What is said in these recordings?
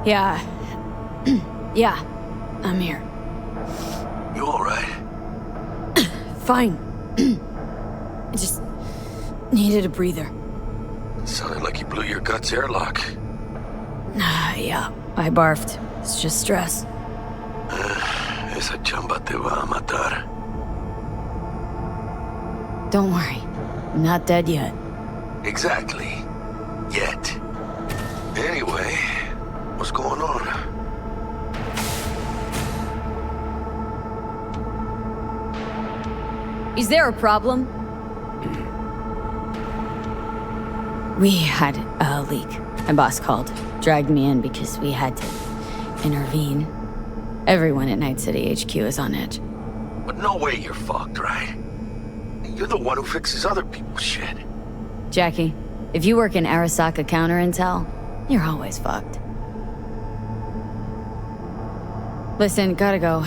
Yeah. Yeah, I'm here. You alright? Fine. I just needed a breather. Sounded like you blew your guts airlock. Yeah, I barfed. It's just stress. Esa chamba te va a matar. Don't worry. I'm not dead yet. Exactly. Yet. Anyway, what's going on? Is there a problem? We had a leak. My boss called, dragged me in because we had to intervene. Everyone at Night City HQ is on edge. But no way you're fucked, right? You're the one who fixes other people's shit. Jackie, if you work in Arasaka counter intel, you're always fucked. Listen, gotta go.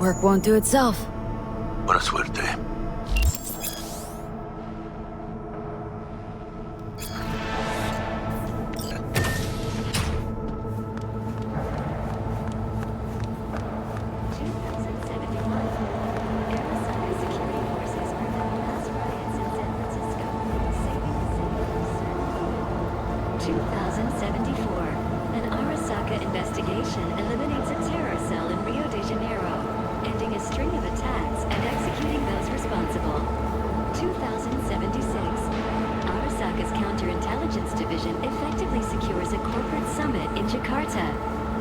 Work won't do itself. Buena suerte.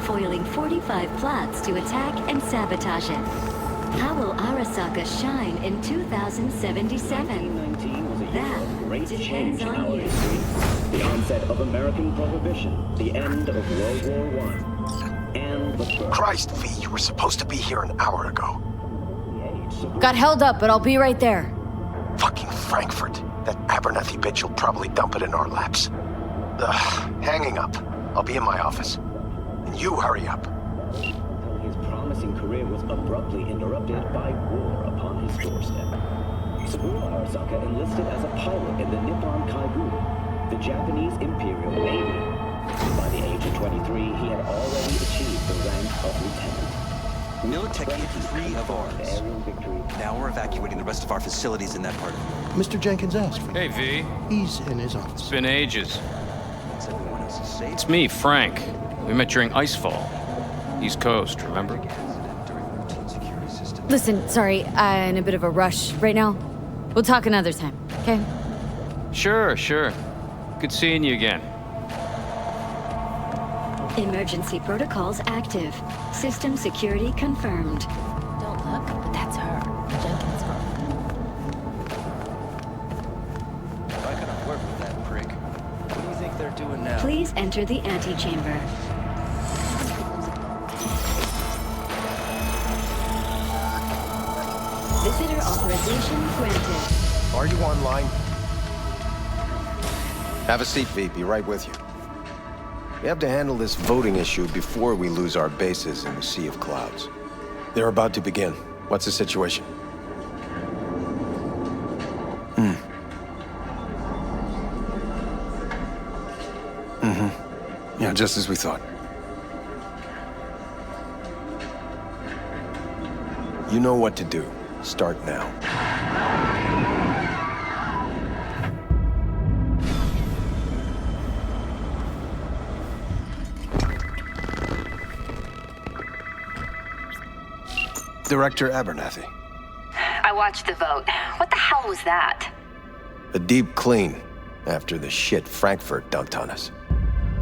Foiling 45 plots to attack and sabotage it. How will Arasaka shine in 2077? That depends on you. The onset of American Prohibition, the end of World War I, and the birth. Christ, V, you were supposed to be here an hour ago. Got held up, but I'll be right there. Fucking Frankfurt. That Abernathy bitch will probably dump it in our laps. Hanging up. I'll be in my office. And you hurry up. His promising career was abruptly interrupted by war upon his doorstep. Saburo Arasaka enlisted as a pilot in the Nippon Kaiguru, the Japanese Imperial Navy. By the age of 23, he had already achieved the rank of lieutenant. Militech hit 3 of ours. Now we're evacuating the rest of our facilities in that part of the world. Mr. Jenkins asked for Hey, V. He's in his office. It's been ages. Once everyone else is safe, It's me, Frank. We met during Icefall. East Coast, remember? during routine security systems. Listen, sorry, I'm in a bit of a rush right now. We'll talk another time, okay? Sure. Good seeing you again. Emergency protocols active. System security confirmed. Don't look, but that's her. Jenkins' girl. If I couldn't work with that prick, what do you think they're doing now? Please enter the antechamber. Visitor authorization granted. Are you online? Have a seat, V. Be right with you. We have to handle this voting issue before we lose our bases in the Sea of Clouds. They're about to begin. What's the situation? Yeah, just as we thought. You know what to do. Start now. Director Abernathy. I watched the vote. What the hell was that? A deep clean after the shit Frankfurt dumped on us.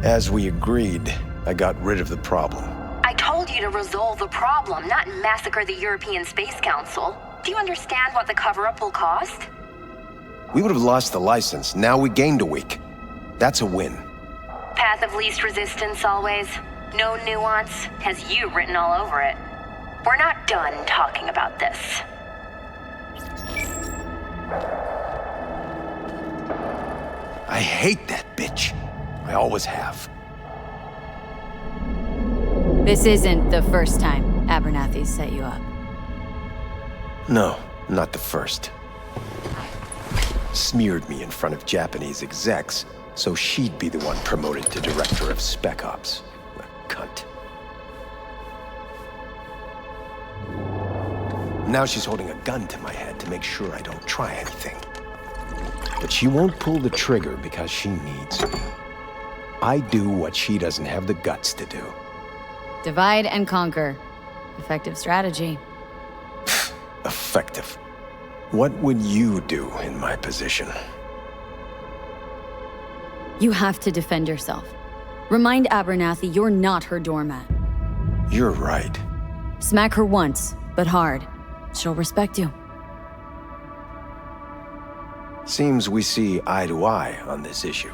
As we agreed, I got rid of the problem. I told you to resolve the problem, not massacre the European Space Council. Do you understand what the cover-up will cost? We would have lost the license. Now we gained a week. That's a win. Path of least resistance always. No nuance. Has you written all over it. We're not done talking about this. I hate that bitch. I always have. This isn't the first time Abernathy set you up. No, not the first. Smeared me in front of Japanese execs, so she'd be the one promoted to Director of Spec Ops. The cunt. Now she's holding a gun to my head to make sure I don't try anything. But she won't pull the trigger because she needs me. I do what she doesn't have the guts to do. Divide and conquer. Effective strategy. Effective. What would you do in my position? You have to defend yourself. Remind Abernathy you're not her doormat. You're right. Smack her once, but hard. She'll respect you. Seems we see eye to eye on this issue.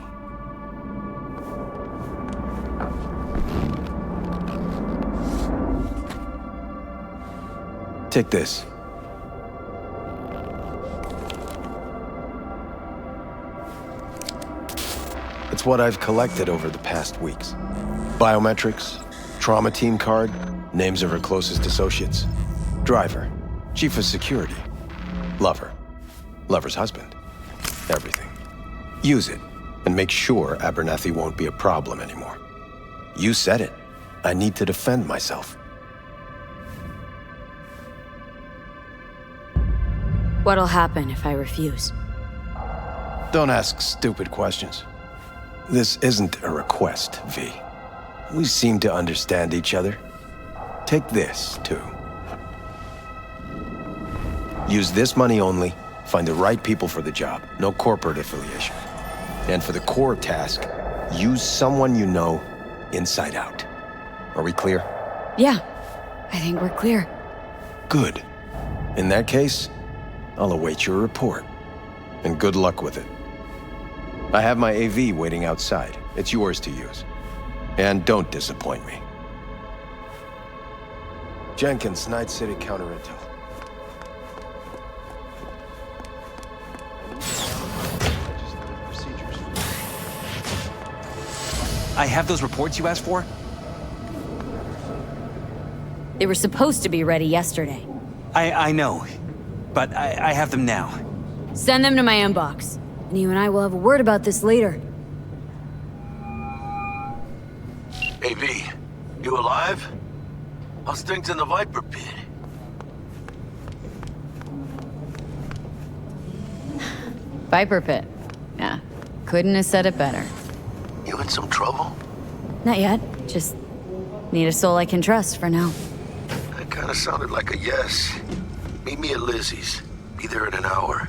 Take this. It's what I've collected over the past weeks. Biometrics, trauma team card, names of her closest associates. Driver, chief of security, lover, lover's husband, everything. Use it, and make sure Abernathy won't be a problem anymore. You said it. I need to defend myself. What'll happen if I refuse? Don't ask stupid questions. This isn't a request, V. We seem to understand each other. Take this, too. Use this money only, find the right people for the job, no corporate affiliation. And for the core task, use someone you know inside out. Are we clear? Yeah, I think we're clear. Good. In that case, I'll await your report. And good luck with it. I have my AV waiting outside. It's yours to use. And don't disappoint me. Jenkins, Night City Counter Intel. I have those reports you asked for? They were supposed to be ready yesterday. I know, but I have them now. Send them to my inbox. And you and I will have a word about this later. Hey, V, you alive? How's things in the Viper pit? Viper pit. Yeah, couldn't have said it better. You in some trouble? Not yet. Just need a soul I can trust for now. That kind of sounded like a yes. Meet me at Lizzie's. Be there in an hour.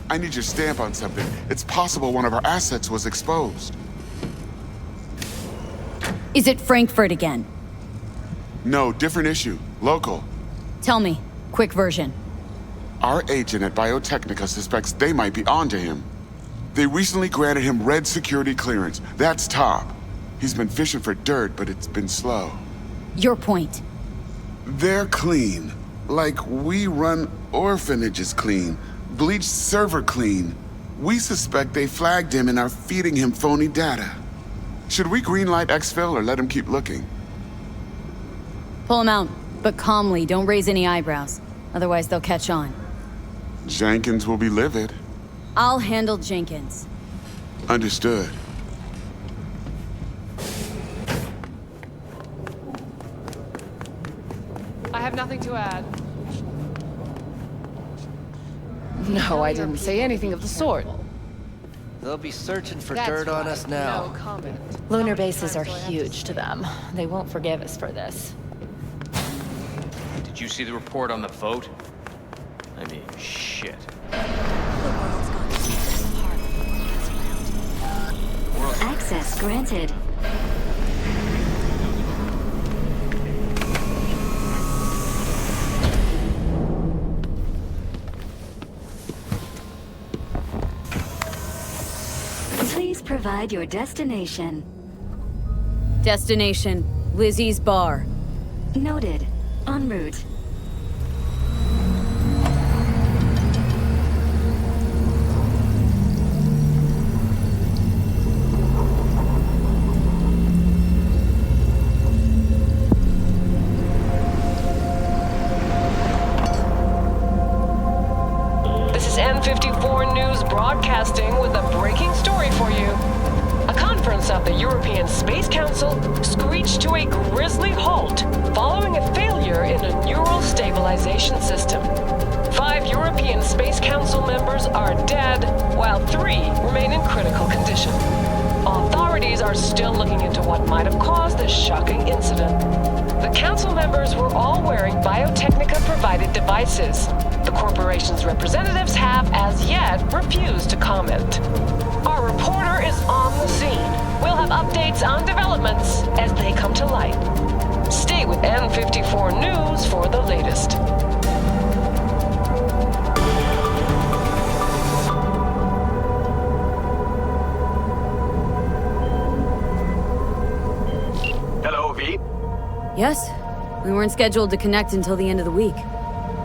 I need your stamp on something. It's possible one of our assets was exposed. Is it Frankfurt again? No, different issue. Local. Tell me. Quick version. Our agent at Biotechnica suspects they might be onto him. They recently granted him red security clearance. That's top. He's been fishing for dirt, but it's been slow. Your point. They're clean. Like we run orphanages clean. Bleached server clean. We suspect they flagged him and are feeding him phony data. Should we greenlight exfil or let him keep looking? Pull him out, but calmly, don't raise any eyebrows. Otherwise they'll catch on. Jenkins will be livid. I'll handle Jenkins. Understood. I have nothing to add. No, I didn't say anything of the sort. They'll be searching for That's dirt on right. us now. No comment. Lunar bases are huge to them. They won't forgive us for this. Did you see the report on the vote? I mean, shit. Access granted. Please provide your destination. Destination, Lizzie's bar. Noted. En route. This is N54 News broadcasting with a breaking story for you. A conference of the European Space Council screeched to a grisly halt following a failure in a neural stabilization system. 5 European Space Council members are dead, while 3 remain in critical condition. Authorities are still looking into what might have caused this shocking incident. The council members were all wearing Biotechnica-provided devices. The corporation's representatives have, as yet, refused to comment. Our reporter is on the scene. We'll have updates on developments as they come to light. Stay with N54 News for the latest. Hello, V. Yes? We weren't scheduled to connect until the end of the week.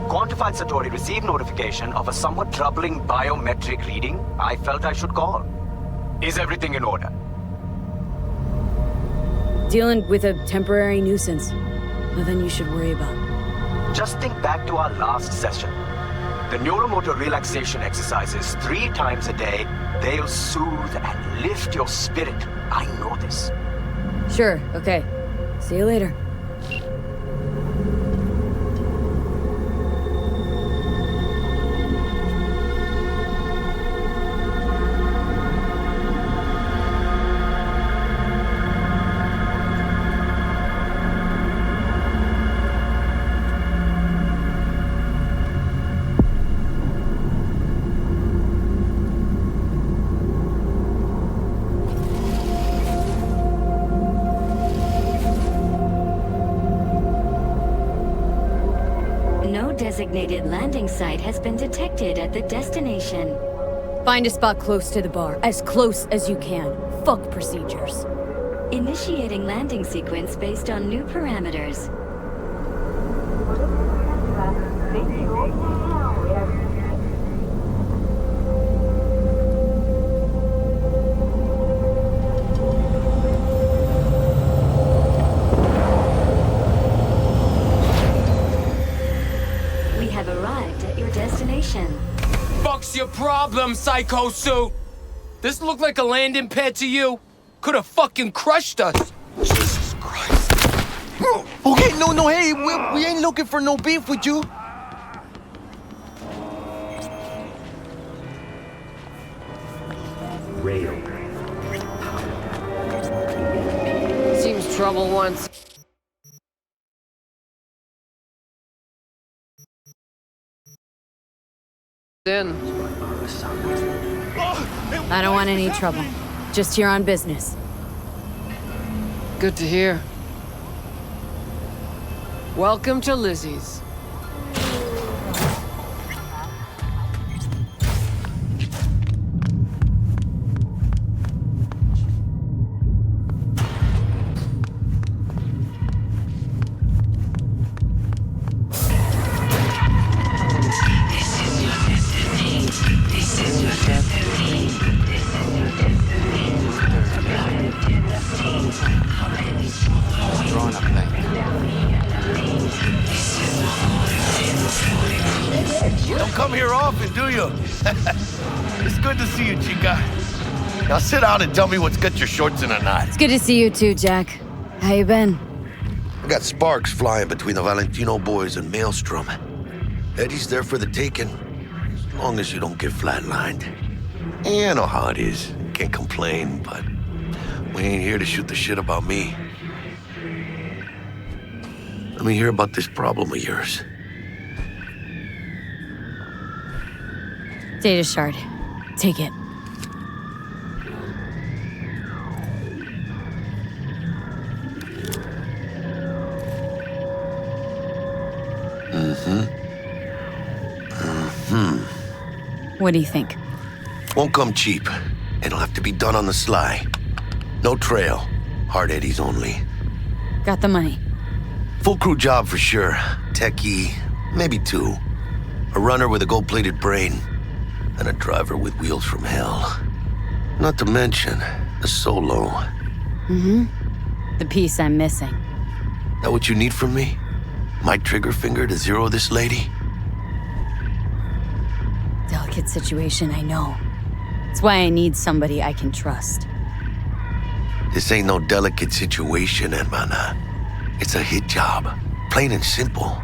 Quantified Satori received notification of a somewhat troubling biometric reading. I felt I should call. Is everything in order? Dealing with a temporary nuisance. Nothing you should worry about. Just think back to our last session. The neuromotor relaxation exercises 3 times a day. They'll soothe and lift your spirit. I know this. Sure, okay. See you later. Designated landing site has been detected at the destination. Find a spot close to the bar. As close as you can. Fuck procedures. Initiating landing sequence based on new parameters. Fuck's your problem, Psycho Suit? This look like a landing pad to you? Could have fucking crushed us. Jesus Christ. Okay, no, hey, we ain't looking for no beef with you. Seems trouble once. I don't want any trouble. Just here on business. Good to hear. Welcome to Lizzie's. Don't come here often, do you? It's good to see you, chica. Now sit down and tell me what's got your shorts in a knot. It's good to see you too, Jack. How you been? I got sparks flying between the Valentino boys and Maelstrom. Eddie's there for the taking, as long as you don't get flatlined. Yeah, I know how it is. Can't complain, but we ain't here to shoot the shit about me. Let me hear about this problem of yours. Data shard. Take it. What do you think? Won't come cheap. It'll have to be done on the sly. No trail. Hard eddies only. Got the money. Full crew job for sure. Techie, maybe 2. A runner with a gold-plated brain. And a driver with wheels from hell. Not to mention, a solo. The piece I'm missing. That what you need from me? My trigger finger to zero this lady? Delicate situation, I know. It's why I need somebody I can trust. This ain't no delicate situation, hermana. It's a hit job. Plain and simple.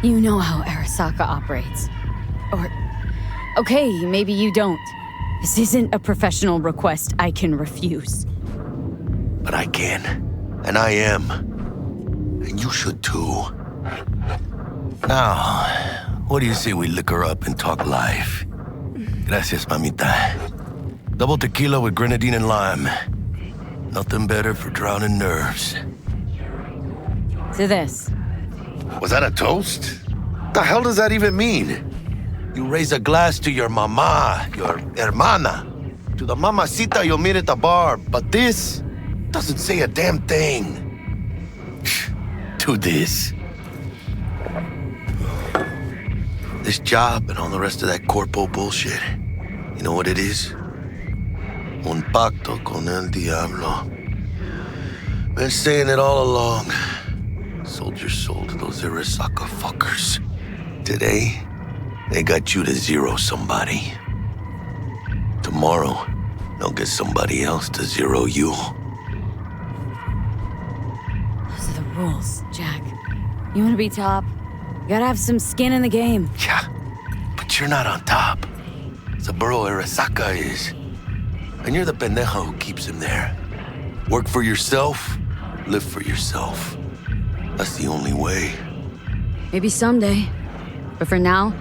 You know how Arasaka operates. Or... okay, maybe you don't. This isn't a professional request I can refuse. But I can. And I am. And you should too. Now, what do you say we liquor up and talk life? Gracias, mamita. Double tequila with grenadine and lime. Nothing better for drowning nerves. To this. Was that a toast? The hell does that even mean? You raise a glass to your mama, your hermana, to the mamacita you'll meet at the bar, but this doesn't say a damn thing. To this. This job and all the rest of that corpo bullshit, you know what it is? Un pacto con el diablo. Been saying it all along. Sold your soul to those Arasaka fuckers. Today, they got you to zero somebody. Tomorrow, they'll get somebody else to zero you. Those are the rules, Jack. You want to be top? You gotta have some skin in the game. Yeah, but you're not on top. Saburo Arasaka is. And you're the pendejo who keeps him there. Work for yourself, live for yourself. That's the only way. Maybe someday. But for now,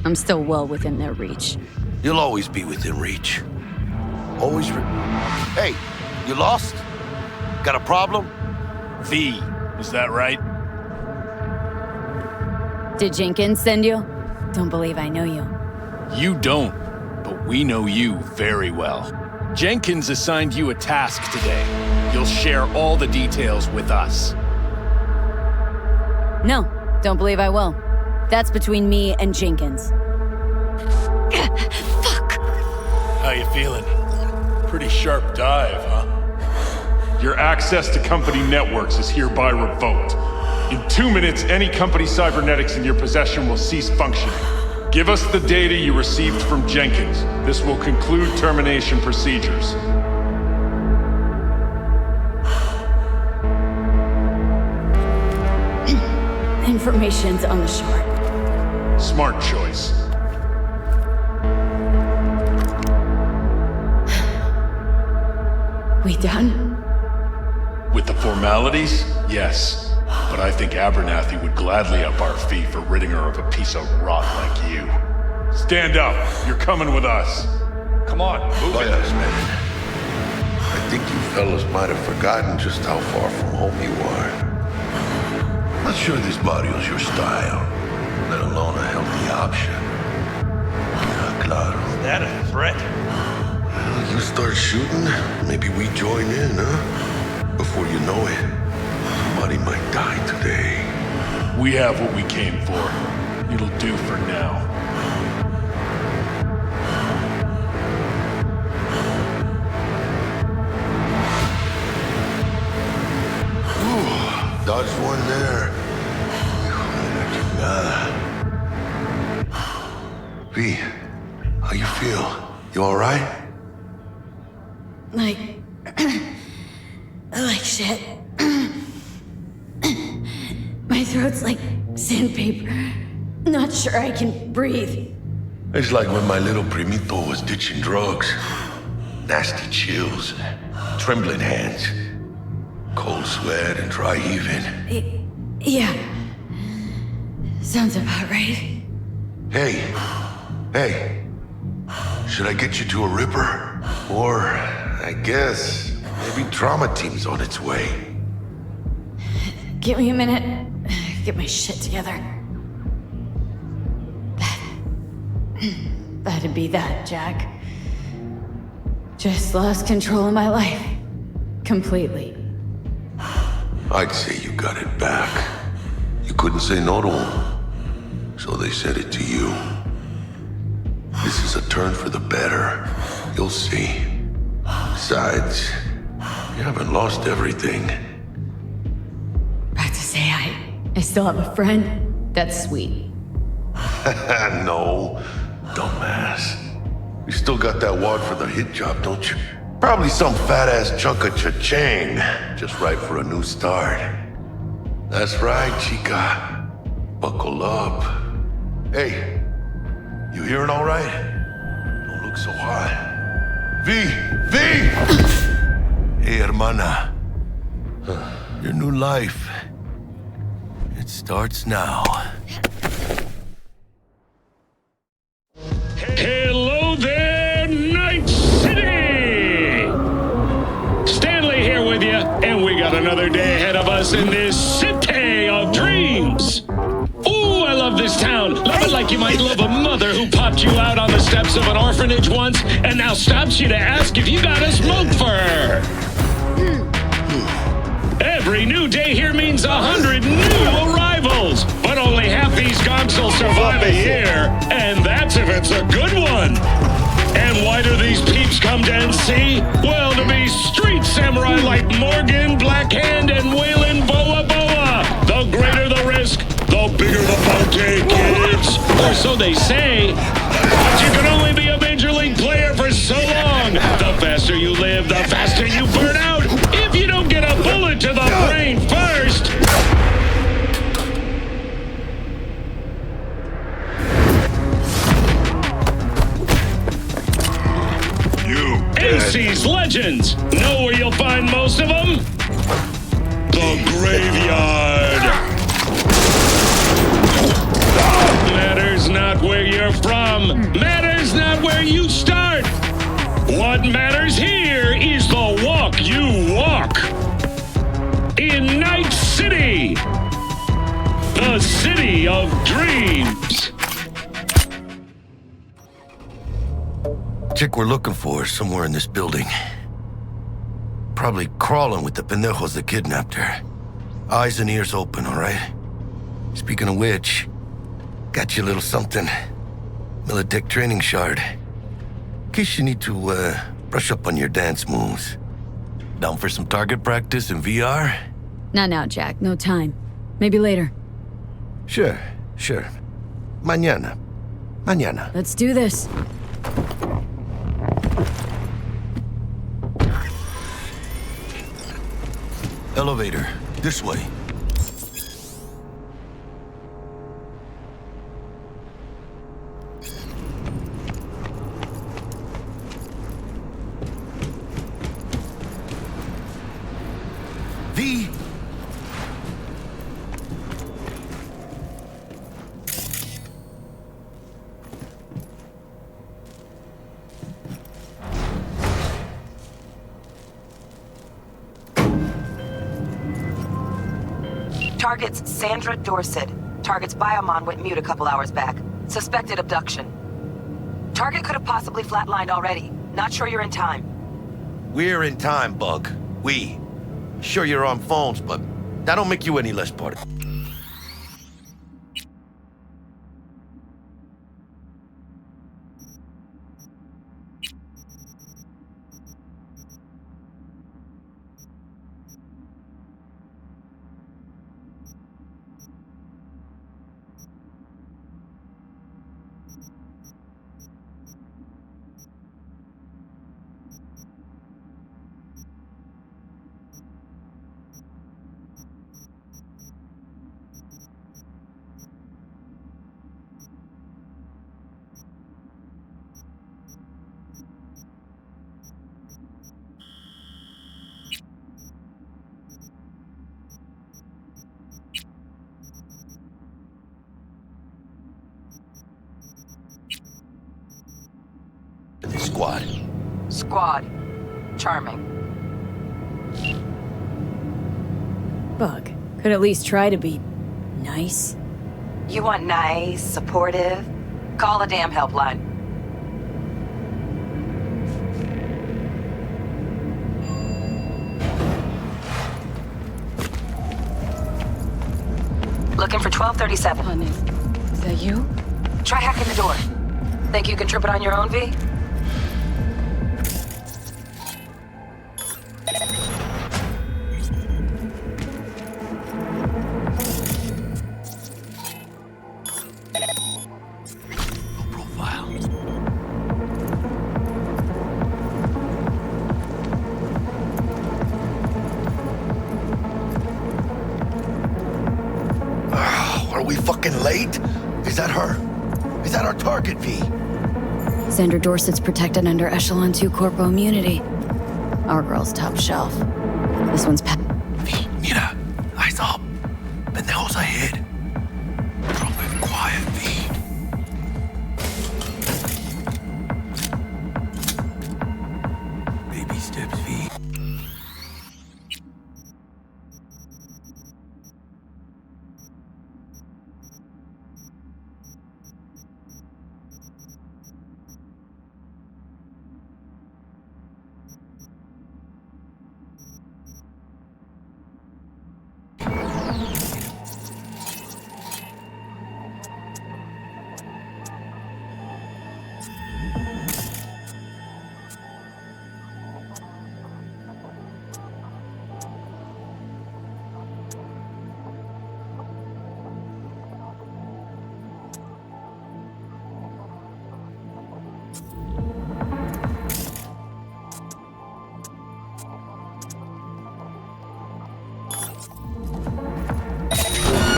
I'm still well within their reach. You'll always be within reach. Always Hey, you lost? Got a problem? V, is that right? Did Jenkins send you? Don't believe I know you. You don't, but we know you very well. Jenkins assigned you a task today. You'll share all the details with us. No, don't believe I will. That's between me and Jenkins. Fuck! How you feeling? Pretty sharp dive, huh? Your access to company networks is hereby revoked. In 2 minutes, any company cybernetics in your possession will cease functioning. Give us the data you received from Jenkins. This will conclude termination procedures. Information's on the short. Smart choice. We done? With the formalities, yes. But I think Abernathy would gladly up our fee for ridding her of a piece of rot like you. Stand up. You're coming with us. Come on, move Wait it. a minute. I think you fellas might have forgotten just how far from home you are. Not sure this barrio's your style, let alone a healthy option. Yeah, claro. Is that a threat? Well, you start shooting, maybe we join in, huh? Before you know it, somebody might die today. We have what we came for. It'll do for now. Dodged one there. V, how you feel? You all right? Like shit. My throat's like sandpaper. Not sure I can breathe. It's like when my little primito was ditching drugs. Nasty chills, trembling hands, cold sweat and dry heaving. Yeah. Sounds about right. Hey, should I get you to a Ripper? Or, I guess, maybe trauma team's on its way. Give me a minute. Get my shit together. That'd be that, Jack. Just lost control of my life. Completely. I'd say you got it back. You couldn't say no to them, so they said it to you. This is a turn for the better. You'll see. Besides, you haven't lost everything. About to say I still have a friend? That's sweet. No, dumbass. You still got that wad for the hit job, don't you? Probably some fat-ass chunk of cha-ching, just right for a new start. That's right, chica. Buckle up. Hey, you hearing all right? Don't look so hot. V! Hey, hermana. Your new life. It starts now. Hello there, Night City! Stanley here with you, and we got another day ahead of us in this city of dreams. Ooh, I love this town. Love it like you might love a mother who popped you out on the steps of an orphanage once and now stops you to ask if you got a smoke for her. Every new day here means 100 new arrivals, but only half these gonks will survive a year, and that's if it's a good one. And why do these peeps come to NC? Well, to be street samurai like Morgan, Blackhand, and Waylon Boa Boa. The greater the risk, the bigger the bounty, kids. Or so they say. But you can only be a major league player for so long. The faster you live, the faster you burn out. If you don't get a bullet to the brain first. NC's legends. Know where you'll find most of them? The graveyard. Matters not where you're from. Matters not where you start. What matters here is the walk you walk. In Night City. The city of dreams. Chick we're looking for is somewhere in this building. Probably crawling with the pendejos that kidnapped her. Eyes and ears open, all right? Speaking of which, got you a little something. Militech training shard. In case you need to, brush up on your dance moves. Down for some target practice in VR? Not now, Jack. No time. Maybe later. Sure. Mañana. Let's do this. Elevator, this way. V. Target's Sandra Dorset. Target's biomon went mute a couple hours back. Suspected abduction. Target could have possibly flatlined already. Not sure you're in time. We're in time, Bug. We. Sure you're on phones, but that don't make you any less part of it. Squad. Charming. Bug. Could at least try to be nice. You want nice, supportive, Call the damn helpline. Looking for 1237. Honey, is that you? Try hacking the door. Think you can trip it on your own, V? Are we fucking late? Is that her? Is that our target, V? Sandra Dorsett's protected under Echelon 2 Corpo immunity. Our girl's top shelf. This one's V, mira. Eyes up. Pendejos ahead. Drop it quiet, V. Baby steps, V.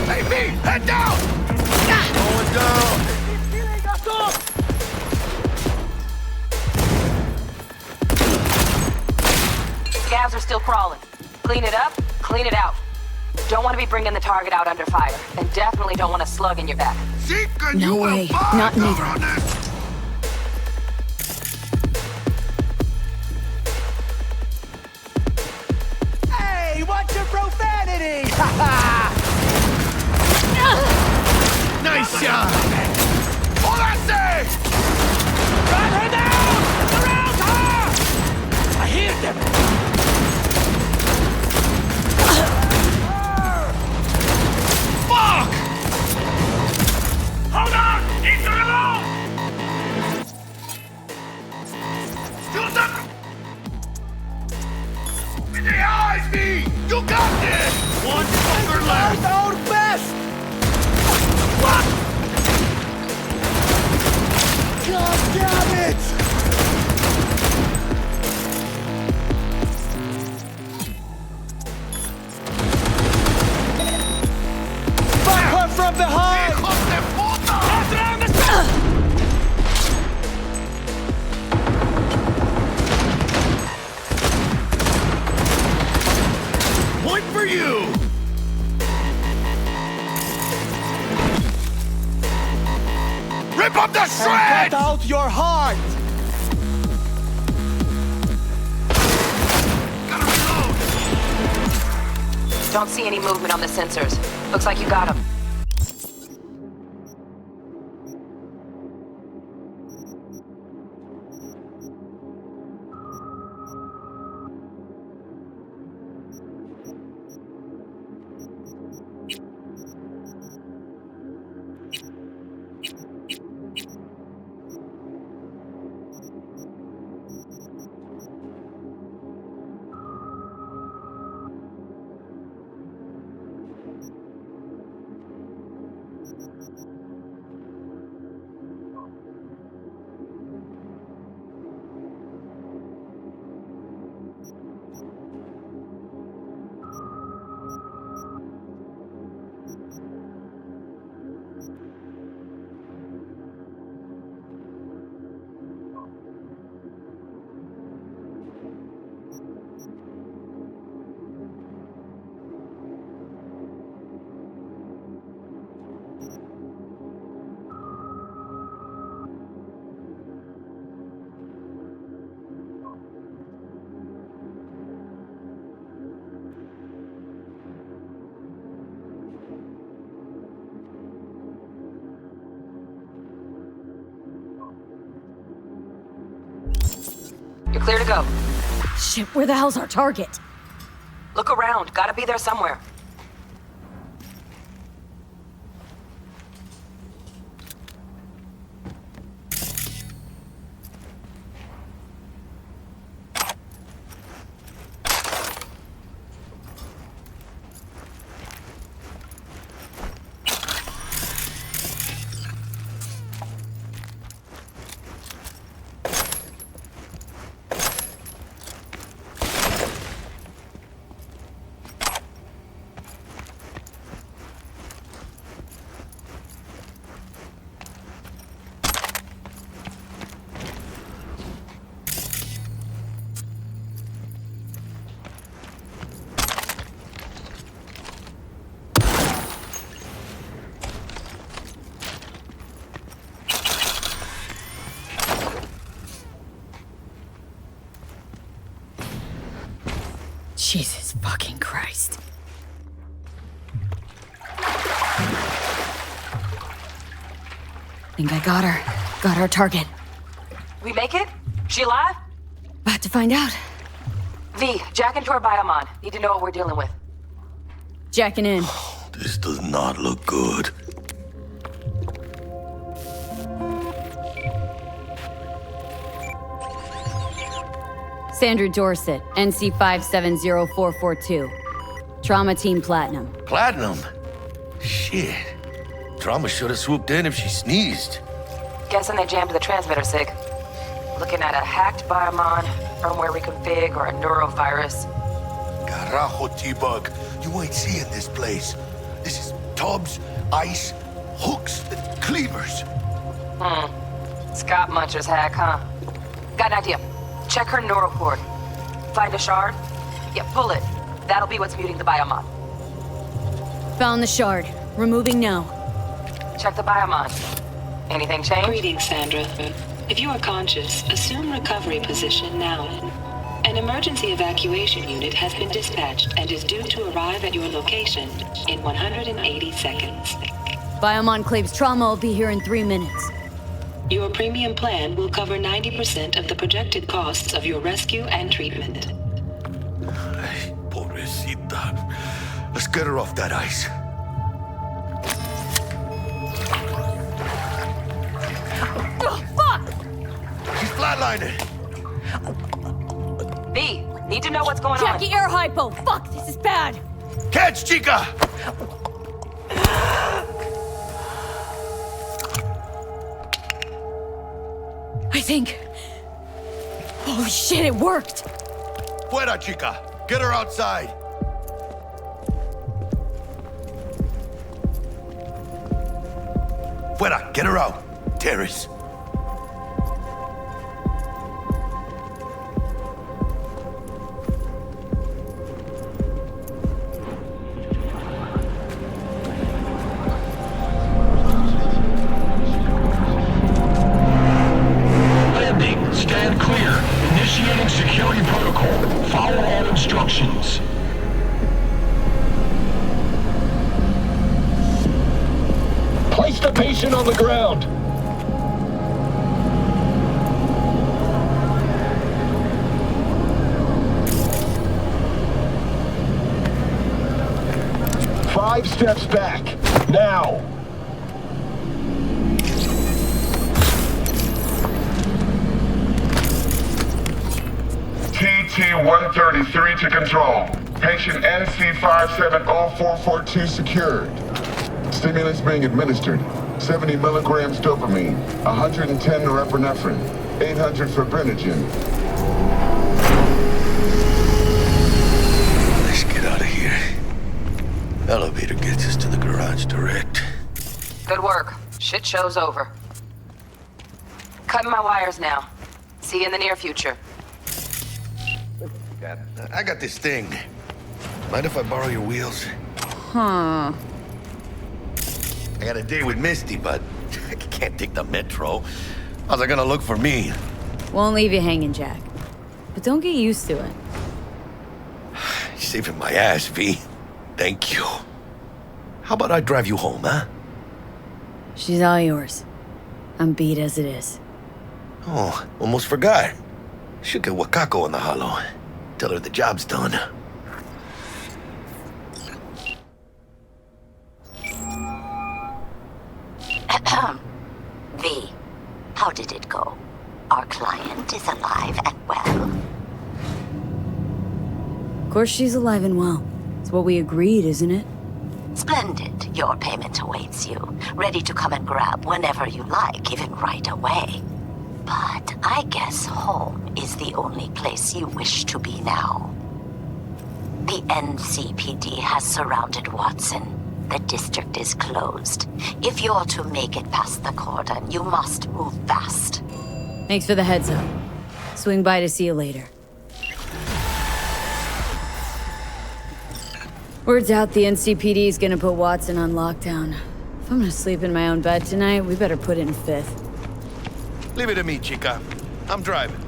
Hey, V! Head down! Going down! Scavs are still crawling. Clean it up, clean it out. Don't want to be bringing the target out under fire. And definitely don't want a slug in your back. No way. Not neither. Hey, watch your profanity! Nice shot! All I say! Run her down! Around her! I hear them! Fuck! Hold on! He's alone! Shoot them! In the eyes, V! You got this! One fucker left! Our best! What? God damn it! Fuck her from behind! Hijos de puta! Point for you! Rip up the shred! Cut out your heart! Don't see any movement on the sensors. Looks like you got them. Clear to go. Shit, where the hell's our target? Look around. Gotta be there somewhere. Jesus fucking Christ. Think I got her. Got our target. We make it? She alive? About to find out. V, jack into her biomon. Need to know what we're dealing with. Jacking in. This does not look good. Sandra Dorset, NC 570442. Trauma Team Platinum. Platinum? Shit. Trauma should have swooped in if she sneezed. Guessing they jammed the transmitter, Sig. Looking at a hacked biomon, firmware reconfig, or a neurovirus. Carajo, T-Bug. You ain't seeing this place. This is tubs, ice, hooks, and cleavers. Scott Muncher's hack, huh? Got an idea. Check her neural cord. Find a shard? Yeah, pull it. That'll be what's muting the biomon. Found the shard. Removing now. Check the biomon. Anything change? Greetings, Sandra. If you are conscious, assume recovery position now. An emergency evacuation unit has been dispatched and is due to arrive at your location in 180 seconds. Biomon claims trauma will be here in 3 minutes. Your premium plan will cover 90% of the projected costs of your rescue and treatment. Pobrecita. Let's get her off that ice. Oh, fuck! She's flatlining. V, need to know what's going Jackie, air hypo! Fuck, this is bad! Catch, chica! I think... Holy shit, it worked! Fuera, chica! Get her outside! Fuera, get her out! Terrace. Stand clear. Initiating security protocol. Follow all instructions. Place the patient on the ground. Five steps back. Now. TT-133 to control. Patient NC570442 secured. Stimulants being administered. 70 milligrams dopamine, 110 norepinephrine, 800 fibrinogen. Let's get out of here. Elevator gets us to the garage direct. Good work. Shit show's over. Cutting my wires now. See you in the near future. I got this thing. Mind if I borrow your wheels? Huh. I got a date with Misty, but I can't take the metro. How's it gonna look for me? Won't leave you hanging, Jack. But don't get used to it. You're saving my ass, V. Thank you. How about I drive you home, huh? She's all yours. I'm beat as it is. Oh, almost forgot. Should get Wakako on the holo. Tell her the job's done. V, how did it go? Our client is alive and well. Of course she's alive and well. It's what we agreed, isn't it? Splendid. Your payment awaits you. Ready to come and grab whenever you like, even right away. But I guess home is the only place you wish to be now. The NCPD has surrounded Watson. The district is closed. If you're to make it past the cordon, you must move fast. Thanks for the heads up. Swing by to see you later. Word's out the NCPD's gonna put Watson on lockdown. If I'm gonna sleep in my own bed tonight, we better put it in fifth. Leave it to me, chica. I'm driving.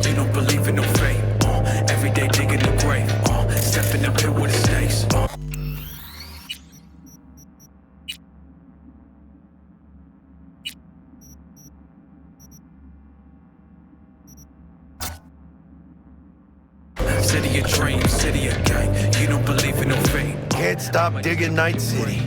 You don't believe in no fate. Every day digging the grave. Step in the pit with the snakes. City of dreams, city of gang. You don't believe in no fate. Can't stop digging Night City.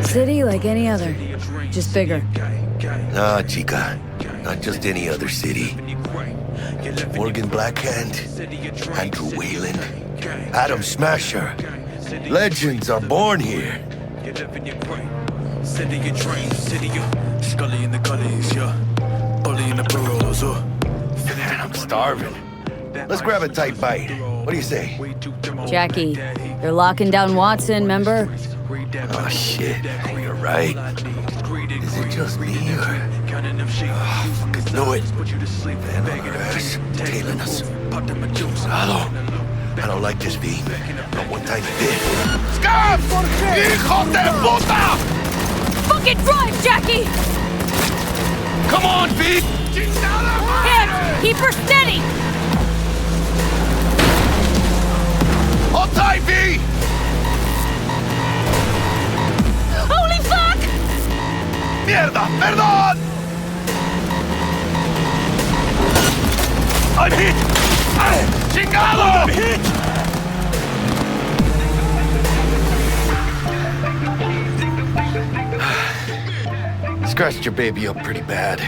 City like any other, just bigger. Nah, chica. Not just any other city. Morgan Blackhand, Andrew Wayland, Adam Smasher. Legends are born here. City of dreams, city of Scully in the gullies, yeah. Bully in the burrows, Man, I'm starving. Let's grab a tight bite. What do you say? Jackie, they're locking down Watson, remember? Oh, shit. You're right. Is it just me, or... Oh, fucking knew it. Man on our ass, tailing us. Hello. I don't like this, V. Not one tiny bit. Scab! Hijo de puta! Fucking drive, Jackie! Come on, V! Him! Keep her steady! Hold tight, V! Holy fuck! Mierda! Perdón! I'm hit! ¡Chingado! I'm hit! Scratched your baby up pretty bad.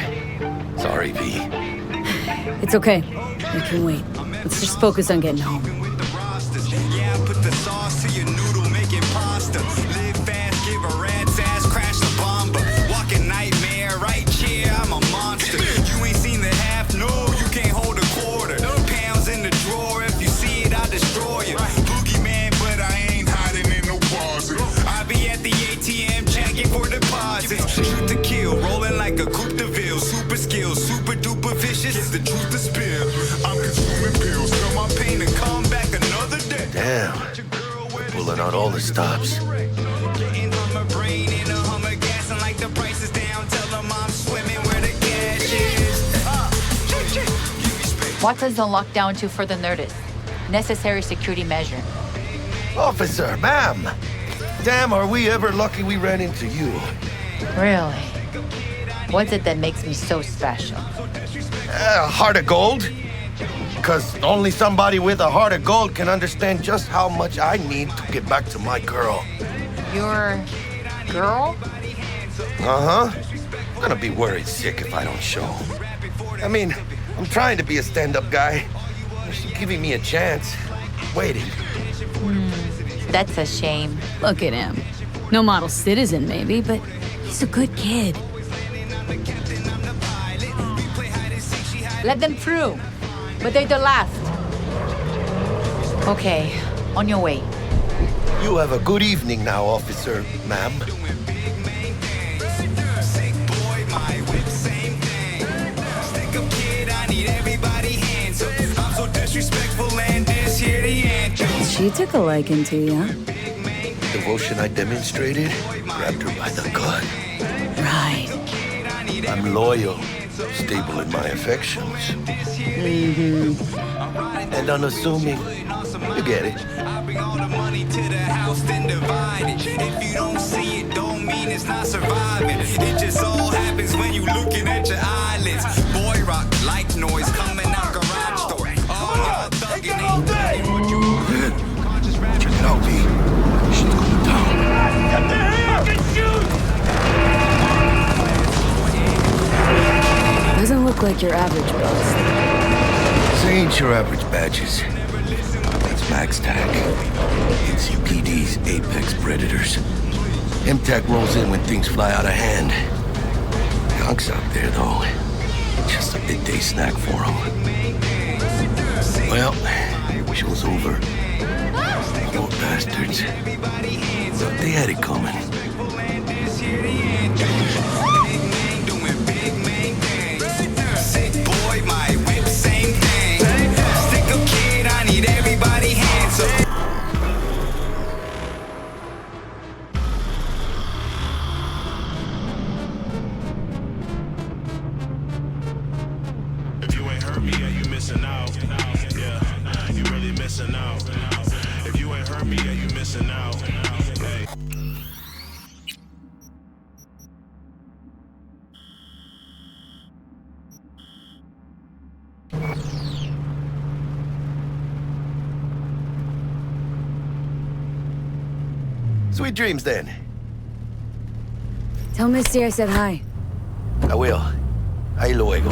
Sorry, V. It's okay. We can wait. Let's just focus on getting home. Yeah, put the sauce to your noodle, making pasta. Live fast, give a rat's ass, crash the bomba. Walking nightmare, right here, I'm a monster. You ain't seen the half, no, you can't hold a quarter. Pounds in the drawer, if you see it, I'll destroy you. Boogeyman, but I ain't hiding in no closet. I be at the ATM checking for deposits. Shoot to kill, rolling like a Coupe de Ville. Super skills, super duper vicious. Is the truth to spill? I'm consuming pills, feel my pain and come back another day. Damn. We're pulling out all the stops. Getting Hummer brain in a Hummer gas and like the price is down. Tell them I'm swimming where the cash is. Watson's on lockdown to further notice. Necessary security measure. Officer, ma'am. Damn, are we ever lucky we ran into you. Really? What's it that makes me so special? Heart of gold? Because only somebody with a heart of gold can understand just how much I need to get back to my girl. Your girl? Uh-huh. I'm gonna be worried sick if I don't show. I mean, I'm trying to be a stand-up guy. She's giving me a chance. Waiting. That's a shame. Look at him. No model citizen, maybe, but he's a good kid. Let them through. But they're the last. Okay, on your way. You have a good evening now, officer, ma'am. She took a liking to you. Devotion I demonstrated grabbed her by the gut. Right. I'm loyal, stable in my affections. Mm-hmm. And unassuming. You get it. I bring all the money to the house, then divide it. If you don't see it, don't mean it's not surviving. It just all happens when you looking at your eyelids. Boy rock, like noise coming out garage door. Oh, y'all thugging ain't thugging what you Check it out, V. Shit's going down. Get the hell! Shoot! Doesn't look like your average bust. This ain't your average badges. That's Max Tac. It's UPD's apex predators. MTAC rolls in when things fly out of hand. Conks out there, though. Just a midday snack for them. Well, I wish it was over. Poor bastards. But they had it coming. Sweet dreams, then. Tell Misty I said hi. I will. Ahí luego.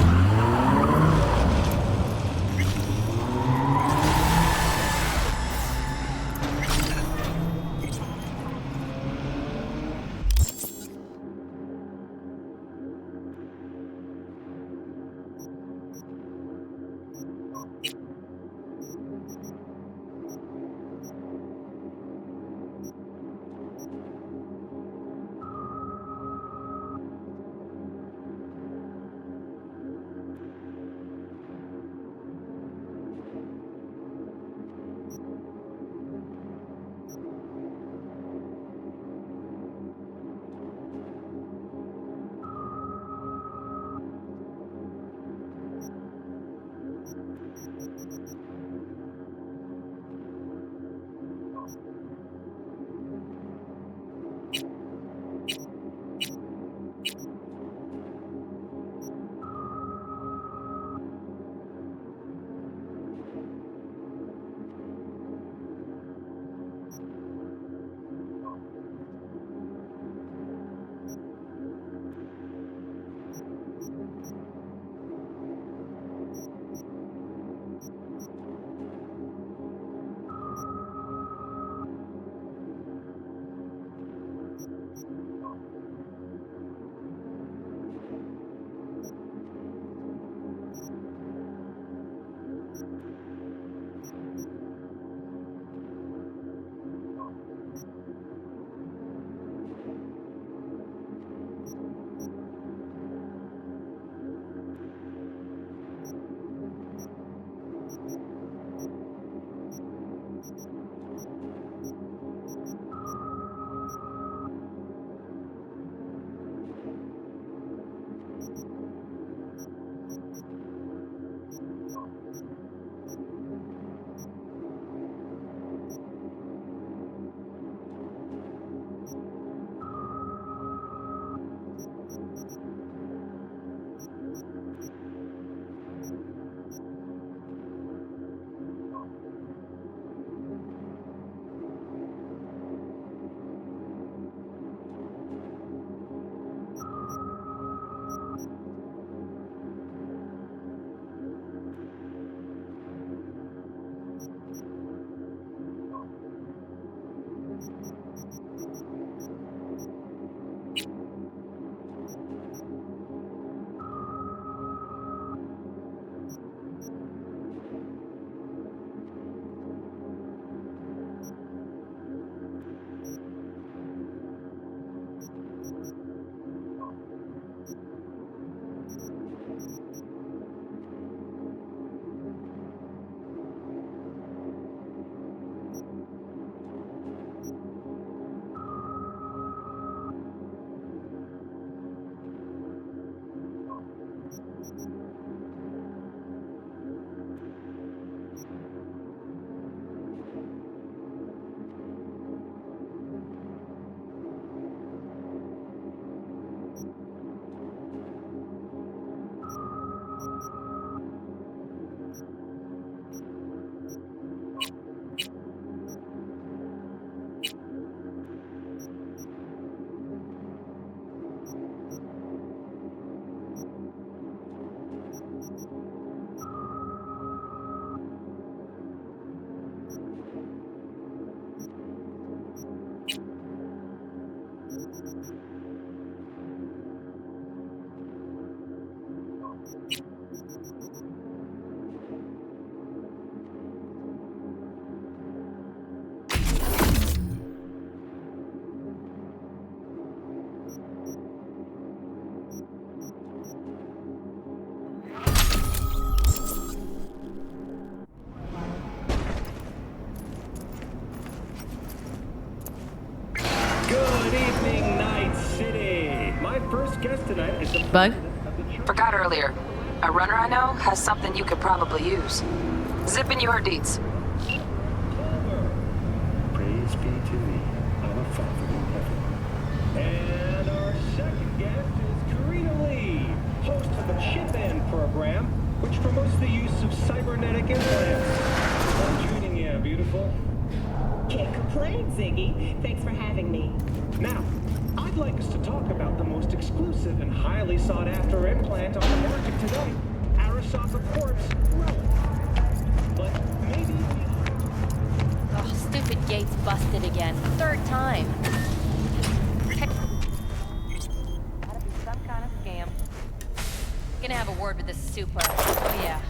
Bug? Forgot earlier. A runner I know has something you could probably use. Zipping you her deets. Praise be to thee, our Father in heaven. And our second guest is Karina Lee, host of the Chip In program, which promotes the use of cybernetic implants. I'm tuning you, beautiful. Can't complain, Ziggy. Thanks for having me. Now, I'd like us to talk about the most expensive and highly sought after implant on the market today. Arasaka Corpse Relic. But maybe we are. Oh, stupid gate's busted again. Third time. Gotta be some kind of scam. Gonna have a word with this super. Oh yeah.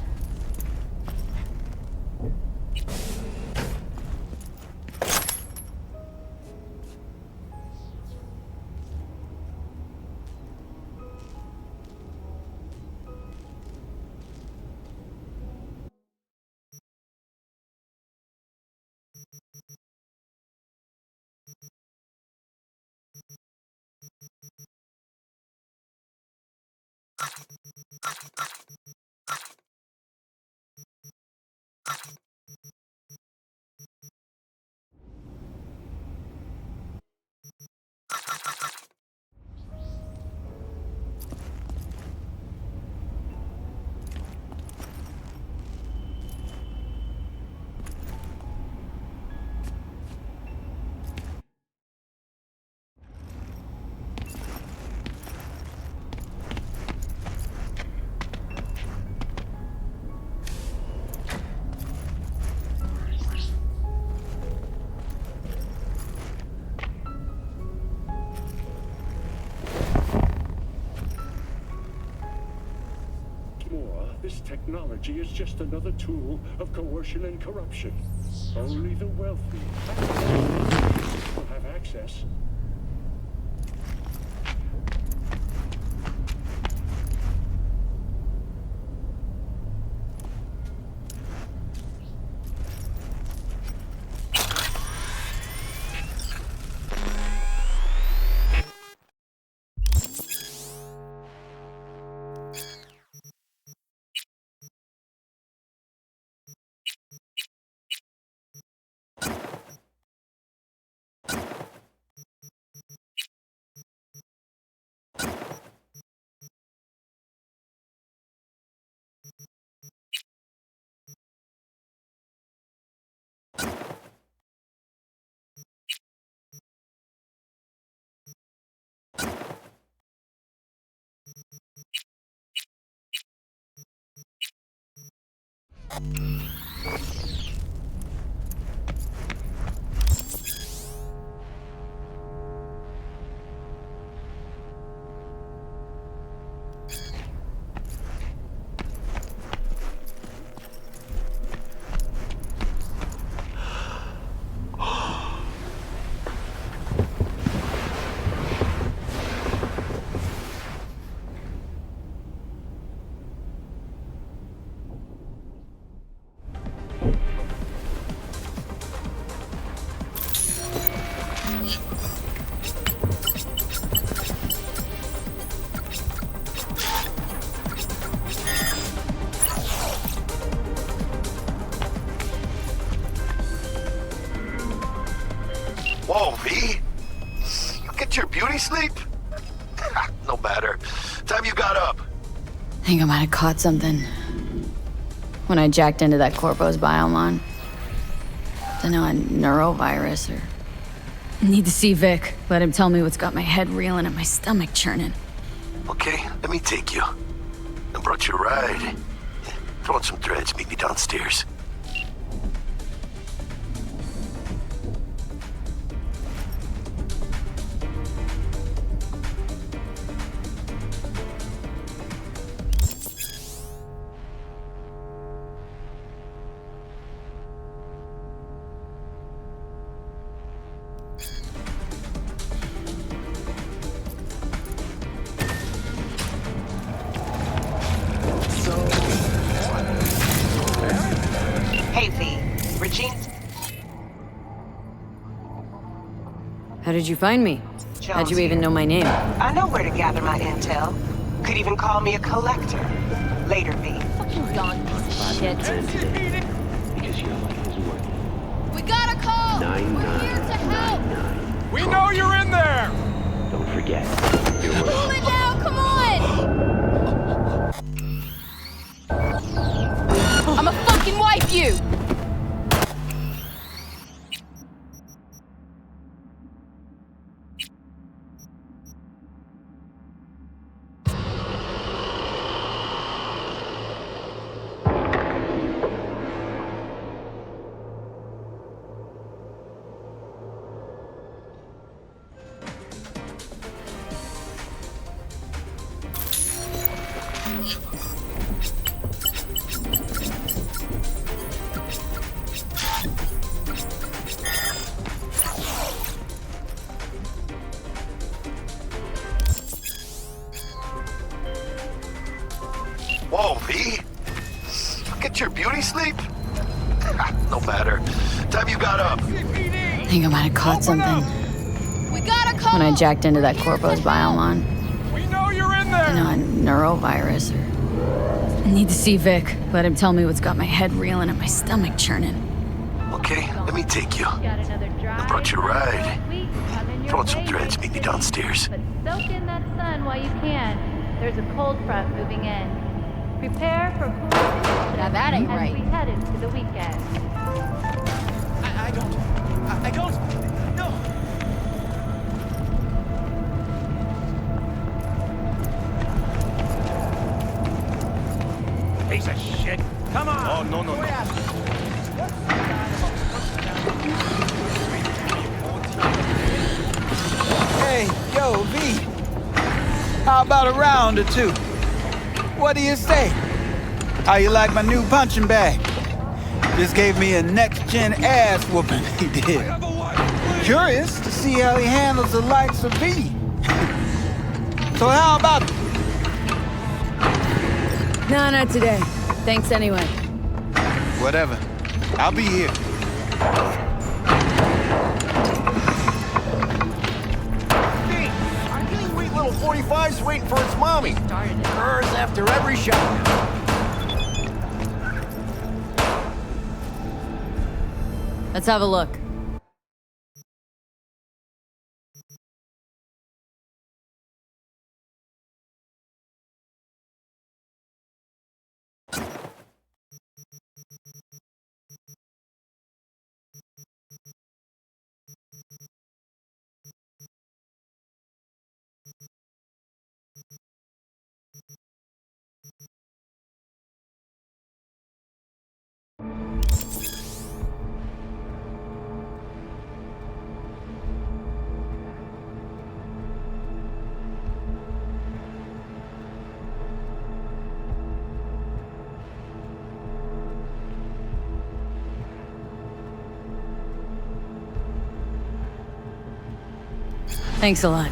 This technology is just another tool of coercion and corruption. Only the wealthy will have access. Whoa, V? You get your beauty sleep? No matter. Time you got up. I think I might have caught something when I jacked into that Corpo's biomon. Dunno, a neurovirus or... Need to see Vic. Let him tell me what's got my head reeling and my stomach churning. Okay, let me take you. I brought you a ride. Throw on some threads, meet me downstairs. How did you find me? How'd you even know my name? I know where to gather my intel. Could even call me a collector. Later, V. Fucking gone, piece of shit. Because your life is worth it. We got a call! We're here to help! We know you're in there! Don't forget, you're worth Pull it down, come on! I'ma fucking wipe you! Whoa, V. Look at your beauty sleep. No matter. Time you got up. I think I might have caught something. We got a call! When I jacked into that Corpo's biome. We know you're in there! I know, a neurovirus or... I need to see Vic. Let him tell me what's got my head reeling and my stomach churning. Okay, let me take you. I brought you a ride. Throw on some dreads, meet me downstairs. But soak in that sun while you can. There's a cold front moving in. Prepare for cool Now that ain't right. as we head into the weekend. I don't. No. Piece of shit. Come on. Oh, no. Hey, yo, V. How about a round or two? What do you say? How you like my new punching bag? Just gave me a next-gen ass whooping, he did. Curious to see how he handles the likes of V. So how about it? No, not today. Thanks anyway. Whatever. I'll be here. Hey, I'm getting weak little 45's waiting for its mommy. Hers after every shot. Let's have a look. Thanks a lot.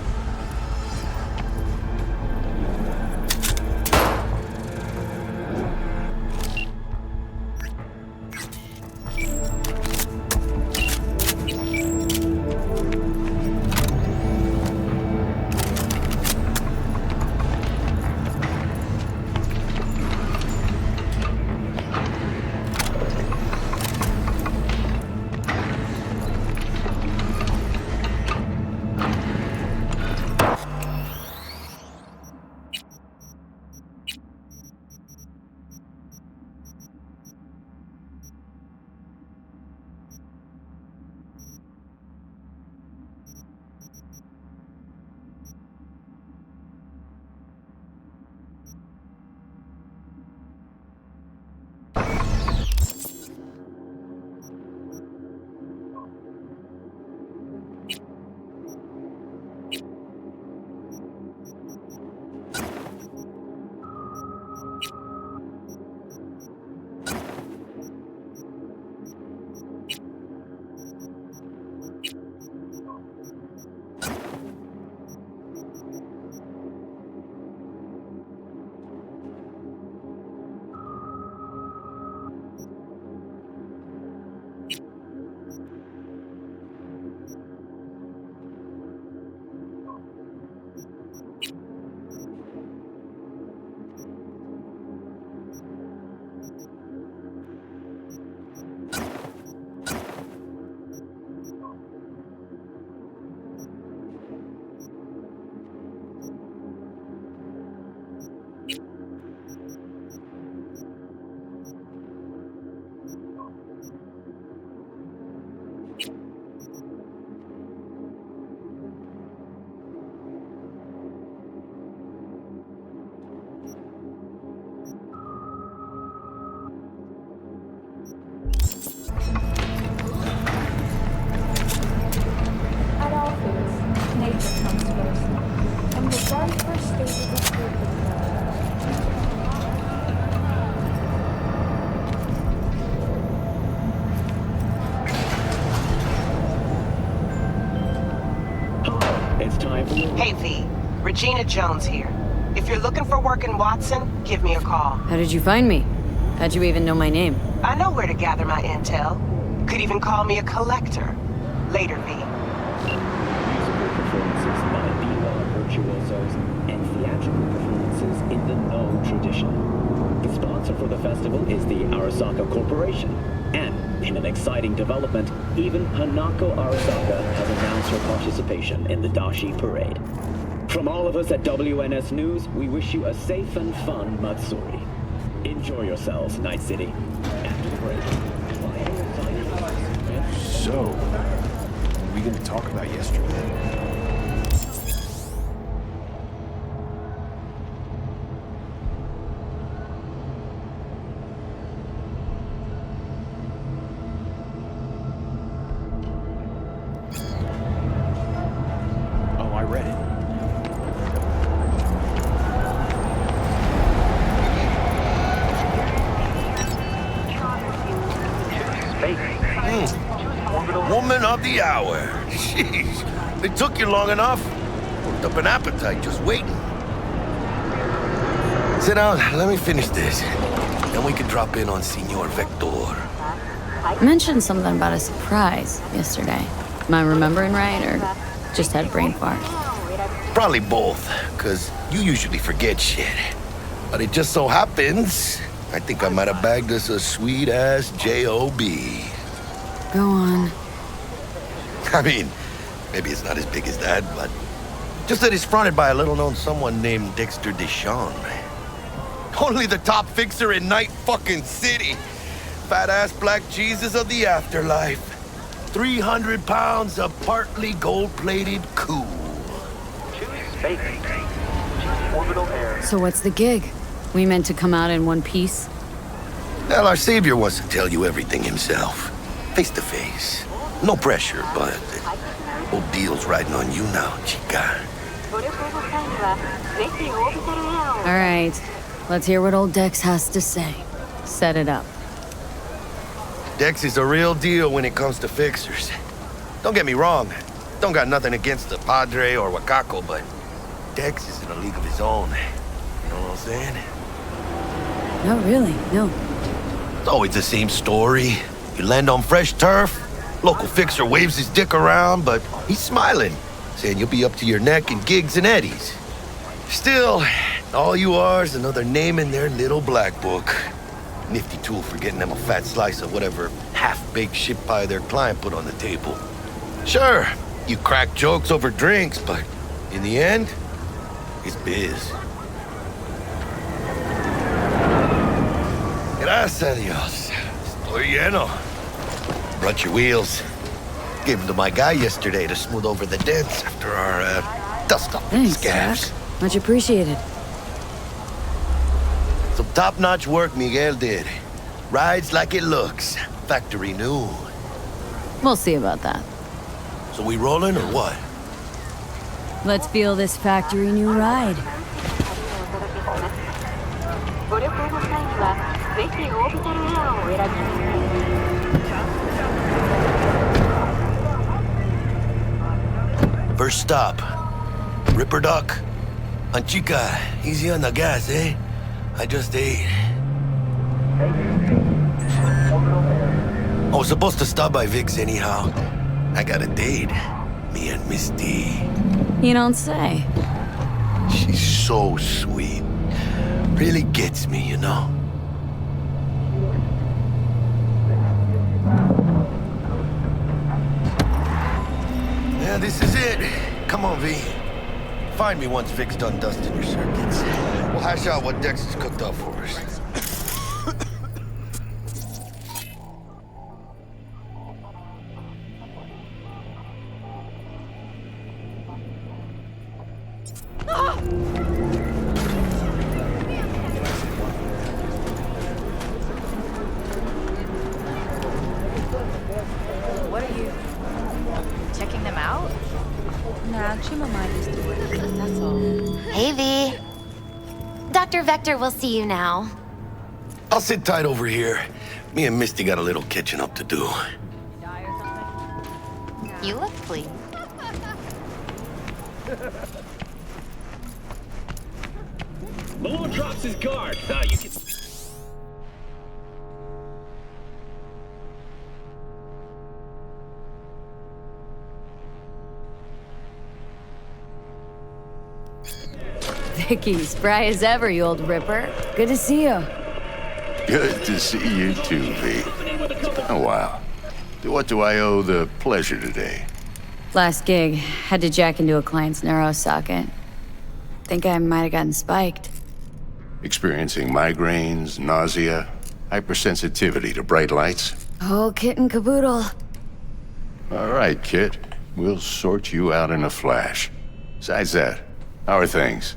Gina Jones here. If you're looking for work in Watson, give me a call. How did you find me? How'd you even know my name? I know where to gather my intel. Could even call me a collector. Later, V. Musical performances by B-level virtuosos and theatrical performances in the No tradition. The sponsor for the festival is the Arasaka Corporation. And, in an exciting development, even Hanako Arasaka has announced her participation in the Dashi Parade. From all of us at WNS News, we wish you a safe and fun Matsuri. Enjoy yourselves, Night City. After the break. So, what are we going to talk about yesterday? Oh, I read it. Woman of the hour. Jeez, it took you long enough. Worked up an appetite just waiting. Sit down, let me finish this. Then we can drop in on Senor Vector. You mentioned something about a surprise yesterday. Am I remembering right, or just had a brain fart? Probably both, because you usually forget shit. But it just so happens, I think I might have bagged us a sweet-ass J.O.B. Go on. I mean, maybe it's not as big as that, but just that it's fronted by a little-known someone named Dexter Deshawn. Only the top fixer in Night fucking City. Fat-ass black Jesus of the afterlife. 300 pounds of partly gold-plated cool. So what's the gig? We meant to come out in one piece? Well, our savior wants to tell you everything himself. Face to face. No pressure, but the whole deal's riding on you now, chica. All right, let's hear what old Dex has to say. Set it up. Dex is a real deal when it comes to fixers. Don't get me wrong. Don't got nothing against the Padre or Wakako, but Dex is in a league of his own. You know what I'm saying? No, really, no. It's always the same story. You land on fresh turf, local fixer waves his dick around, but he's smiling, saying you'll be up to your neck in gigs and eddies. Still, all you are is another name in their little black book. Nifty tool for getting them a fat slice of whatever half-baked shit pie their client put on the table. Sure, you crack jokes over drinks, but in the end, it's biz. Gracias a Dios. Estoy lleno. Brought your wheels. Gave them to my guy yesterday to smooth over the dents after our dust-up scabs. Zach. Much appreciated. Some top-notch work Miguel did. Rides like it looks. Factory new. We'll see about that. So we rolling or what? Let's feel this factory new ride. First stop. Ripper Duck. Anchica, easy on the gas, eh? I just ate. I was supposed to stop by Vic's anyhow. I got a date. Me and Misty. You don't say. She's so sweet. Really gets me, you know? Yeah, this is it. Come on, V. Find me once Vic's done dusting your circuits. We'll hash out what Dex has cooked up for us. What are you checking them out? Nah, Chimamanda is doing it, that's all. Hey, V. Dr. Vector will see you now. I'll sit tight over here. Me and Misty got a little catching up to do. You look clean. lord drops his guard. Ah, you can... Vicky, spry as ever, you old ripper. Good to see you. Good to see you too, V. Oh, wow. What do I owe the pleasure today? Last gig, had to jack into a client's neuro socket. Think I might have gotten spiked. Experiencing migraines, nausea, hypersensitivity to bright lights? Oh, kit and caboodle. All right, Kit. We'll sort you out in a flash. Besides that, how are things?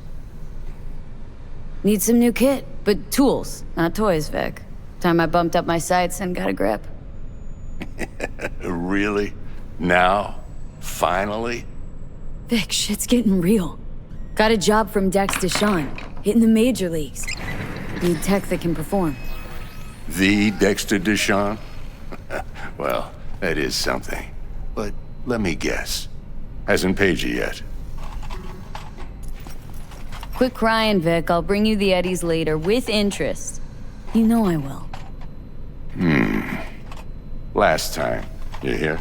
Need some new kit, but tools, not toys, Vic. Time I bumped up my sights and got a grip. Really? Now? Finally? Vic, shit's getting real. Got a job from Dex Deshawn, hitting the major leagues. Need tech that can perform. The Dexter Deshawn? Well, that is something. But let me guess. Hasn't paid you yet. Quit crying, Vic. I'll bring you the Eddies later, with interest. You know I will. Last time. You hear?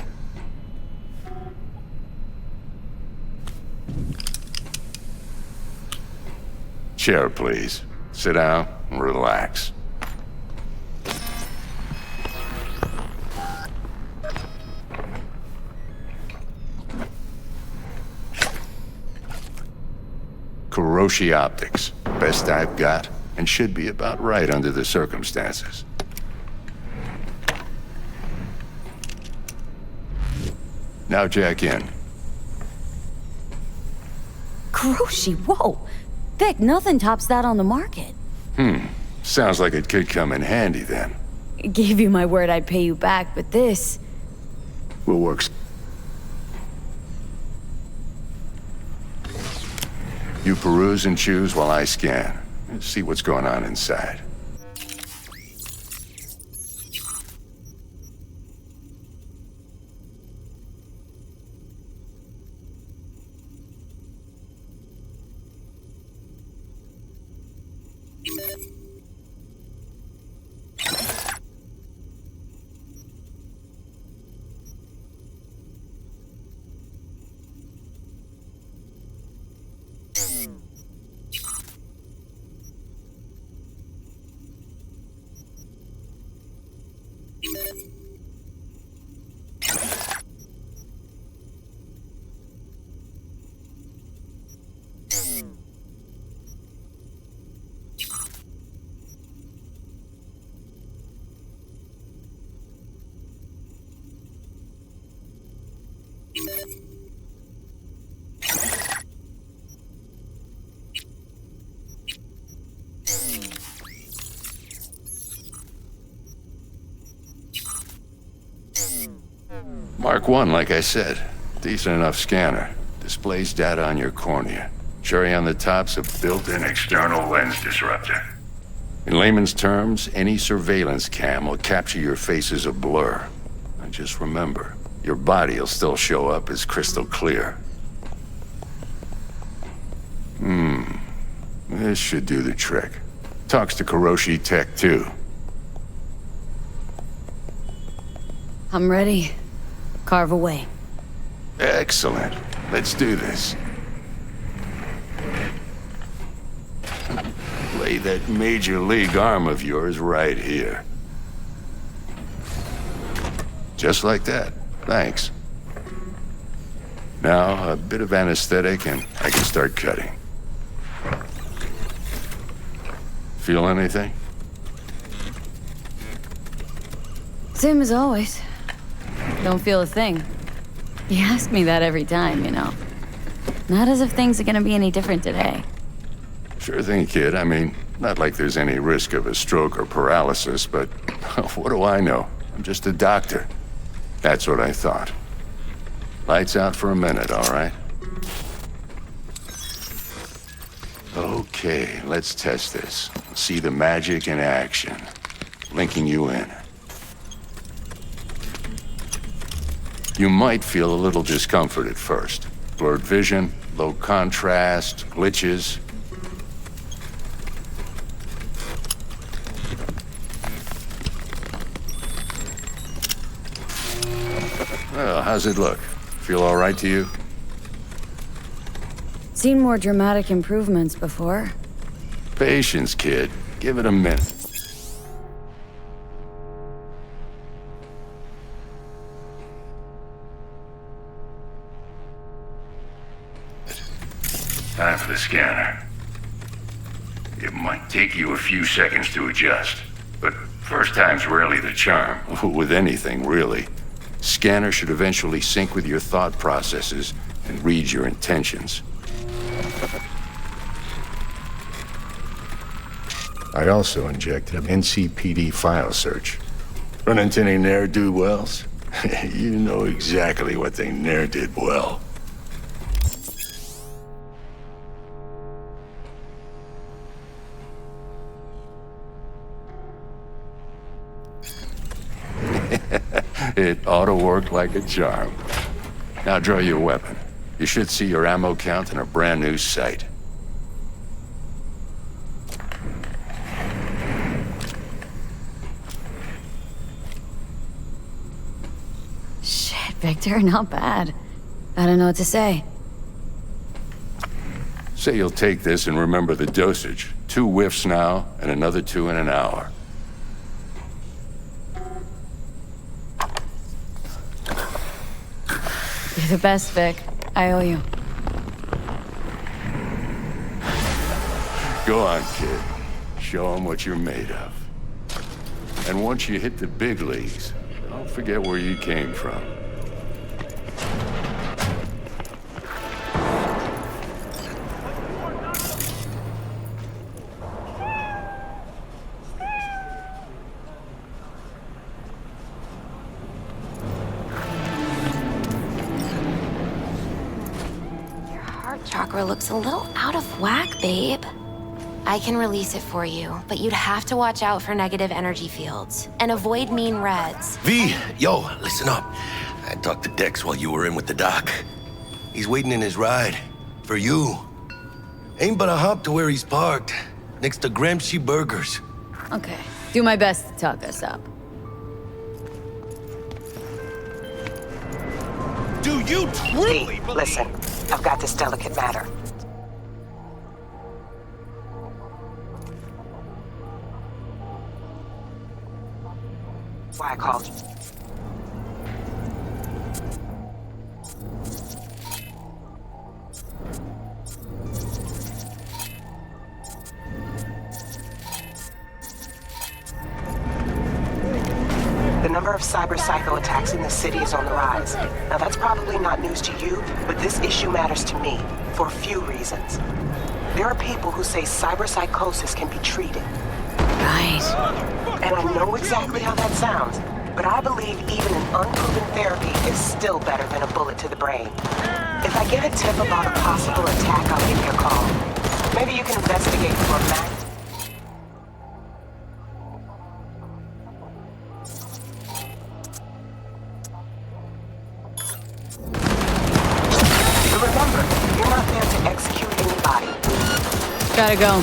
Chair, please. Sit down and relax. Kuroshi Optics. Best I've got, and should be about right under the circumstances. Now jack in. Kuroshi, whoa! Vic, nothing tops that on the market. Sounds like it could come in handy then. Gave you my word I'd pay you back, but this... We'll work. You peruse and choose while I scan. See what's going on inside. Mark 1, like I said. Decent enough scanner. Displays data on your cornea. Cherry on the top's a built-in external lens disruptor. In layman's terms, any surveillance cam will capture your face as a blur. And just remember, your body will still show up as crystal clear. This should do the trick. Talks to Kuroshi Tech, too. I'm ready. Carve away. Excellent. Let's do this. Lay that major league arm of yours right here. Just like that. Thanks. Now, a bit of anesthetic and I can start cutting. Feel anything? Same as always. Don't feel a thing. You ask me that every time, you know. Not as if things are gonna be any different today. Sure thing, kid. I mean, not like there's any risk of a stroke or paralysis, but what do I know? I'm just a doctor. That's what I thought. Lights out for a minute, all right? Okay, let's test this. See the magic in action. Linking you in. You might feel a little discomfort at first. Blurred vision, low contrast, glitches. Well, how's it look? Feel all right to you? Seen more dramatic improvements before. Patience, kid. Give it a minute. Time for the scanner. It might take you a few seconds to adjust, but first time's rarely the charm. With anything, really. Scanner should eventually sync with your thought processes and read your intentions. I also injected an NCPD file search. Run into any ne'er-do-wells? You know exactly what they ne'er did well. It ought to work like a charm. Now draw your weapon. You should see your ammo count in a brand new sight. Shit, Victor, not bad. I don't know what to say. Say you'll take this and remember the dosage. 2 whiffs now, and another 2 in an hour. You're the best, Vic. I owe you. Go on, kid. Show them what you're made of. And once you hit the big leagues, don't forget where you came from. Chakra looks a little out of whack, babe. I can release it for you, but you'd have to watch out for negative energy fields and avoid mean reds. V, yo, listen up. I talked to Dex while you were in with the doc. He's waiting in his ride. For you. Ain't but a hop to where he's parked. Next to Gramsci Burgers. Okay. Do my best to talk us up. Do you truly believe... Listen, I've got this delicate matter. Why I called you. The number of cyber psycho attacks in the city is on the rise. Now that's probably not news to you, but this issue matters to me for a few reasons. There are people who say cyber psychosis can be treated. Right. And I know exactly how that sounds, but I believe even an unproven therapy is still better than a bullet to the brain. If I get a tip about a possible attack, I'll give you a call. Maybe you can investigate for Max. Gotta go.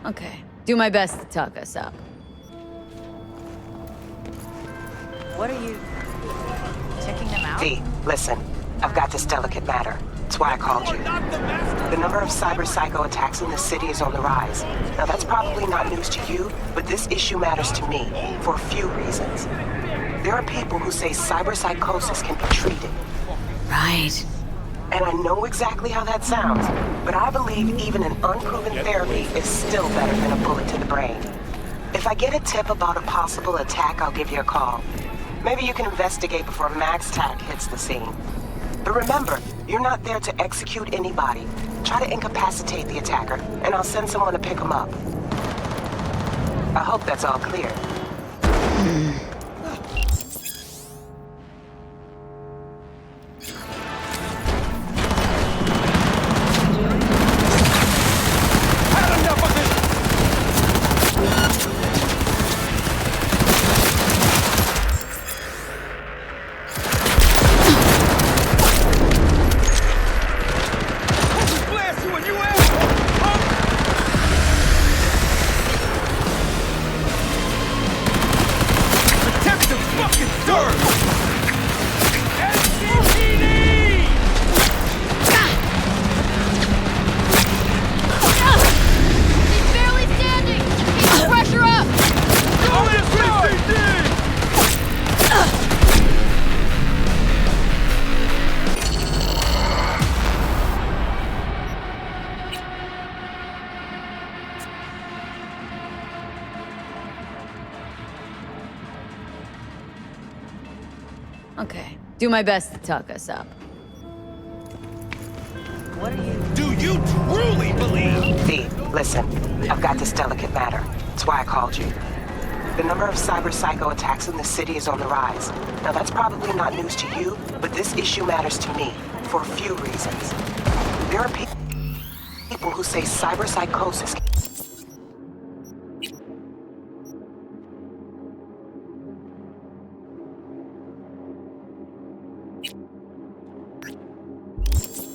Okay. Do my best to talk us up. What are you... checking them out? V, listen. I've got this delicate matter. That's why I called you. The number of cyber psycho attacks in the city is on the rise. Now that's probably not news to you, but this issue matters to me for a few reasons. There are people who say cyber psychosis can be treated. Right. And I know exactly how that sounds, but I believe even an unproven therapy is still better than a bullet to the brain. If I get a tip about a possible attack, I'll give you a call. Maybe you can investigate before Max Tack hits the scene. But remember, you're not there to execute anybody. Try to incapacitate the attacker, and I'll send someone to pick him up. I hope that's all clear. Okay, do my best to tuck us up. What are you... Do you truly believe? V, listen. I've got this delicate matter. That's why I called you. The number of cyber psycho attacks in the city is on the rise. Now that's probably not news to you, but this issue matters to me for a few reasons. There are people who say cyber psychosis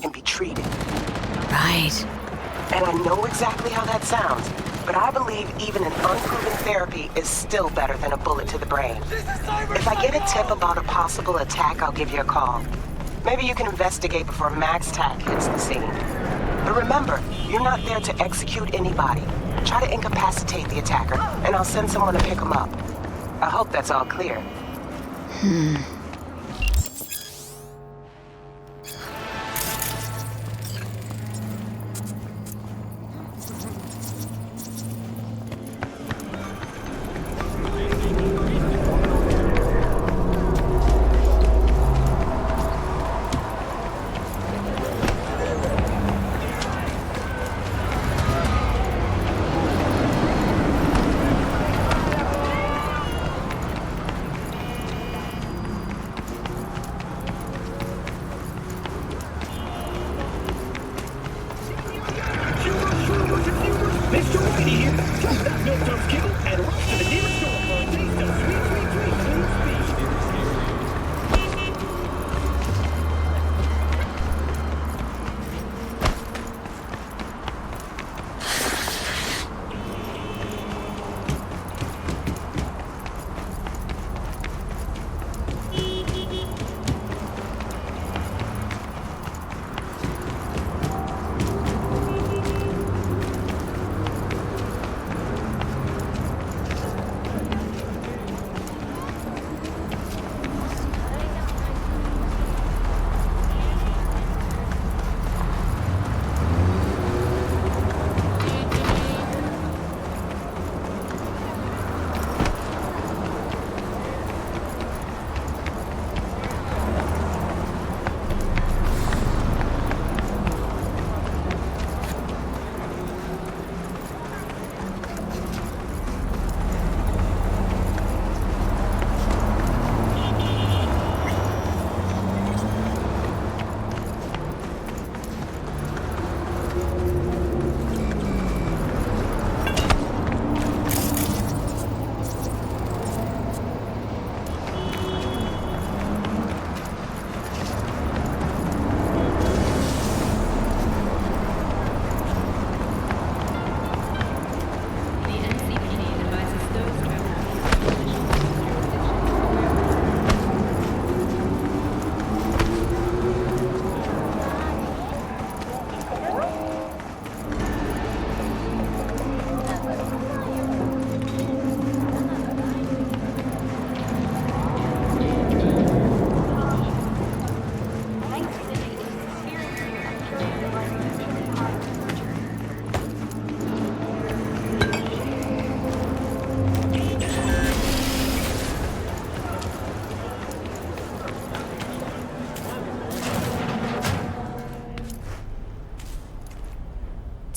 can be treated. Right. And I know exactly how that sounds, but I believe even an unproven therapy is still better than a bullet to the brain. If I get a tip about a possible attack, I'll give you a call. Maybe you can investigate before Max Tack hits the scene. But remember, you're not there to execute anybody. Try to incapacitate the attacker, and I'll send someone to pick him up. I hope that's all clear.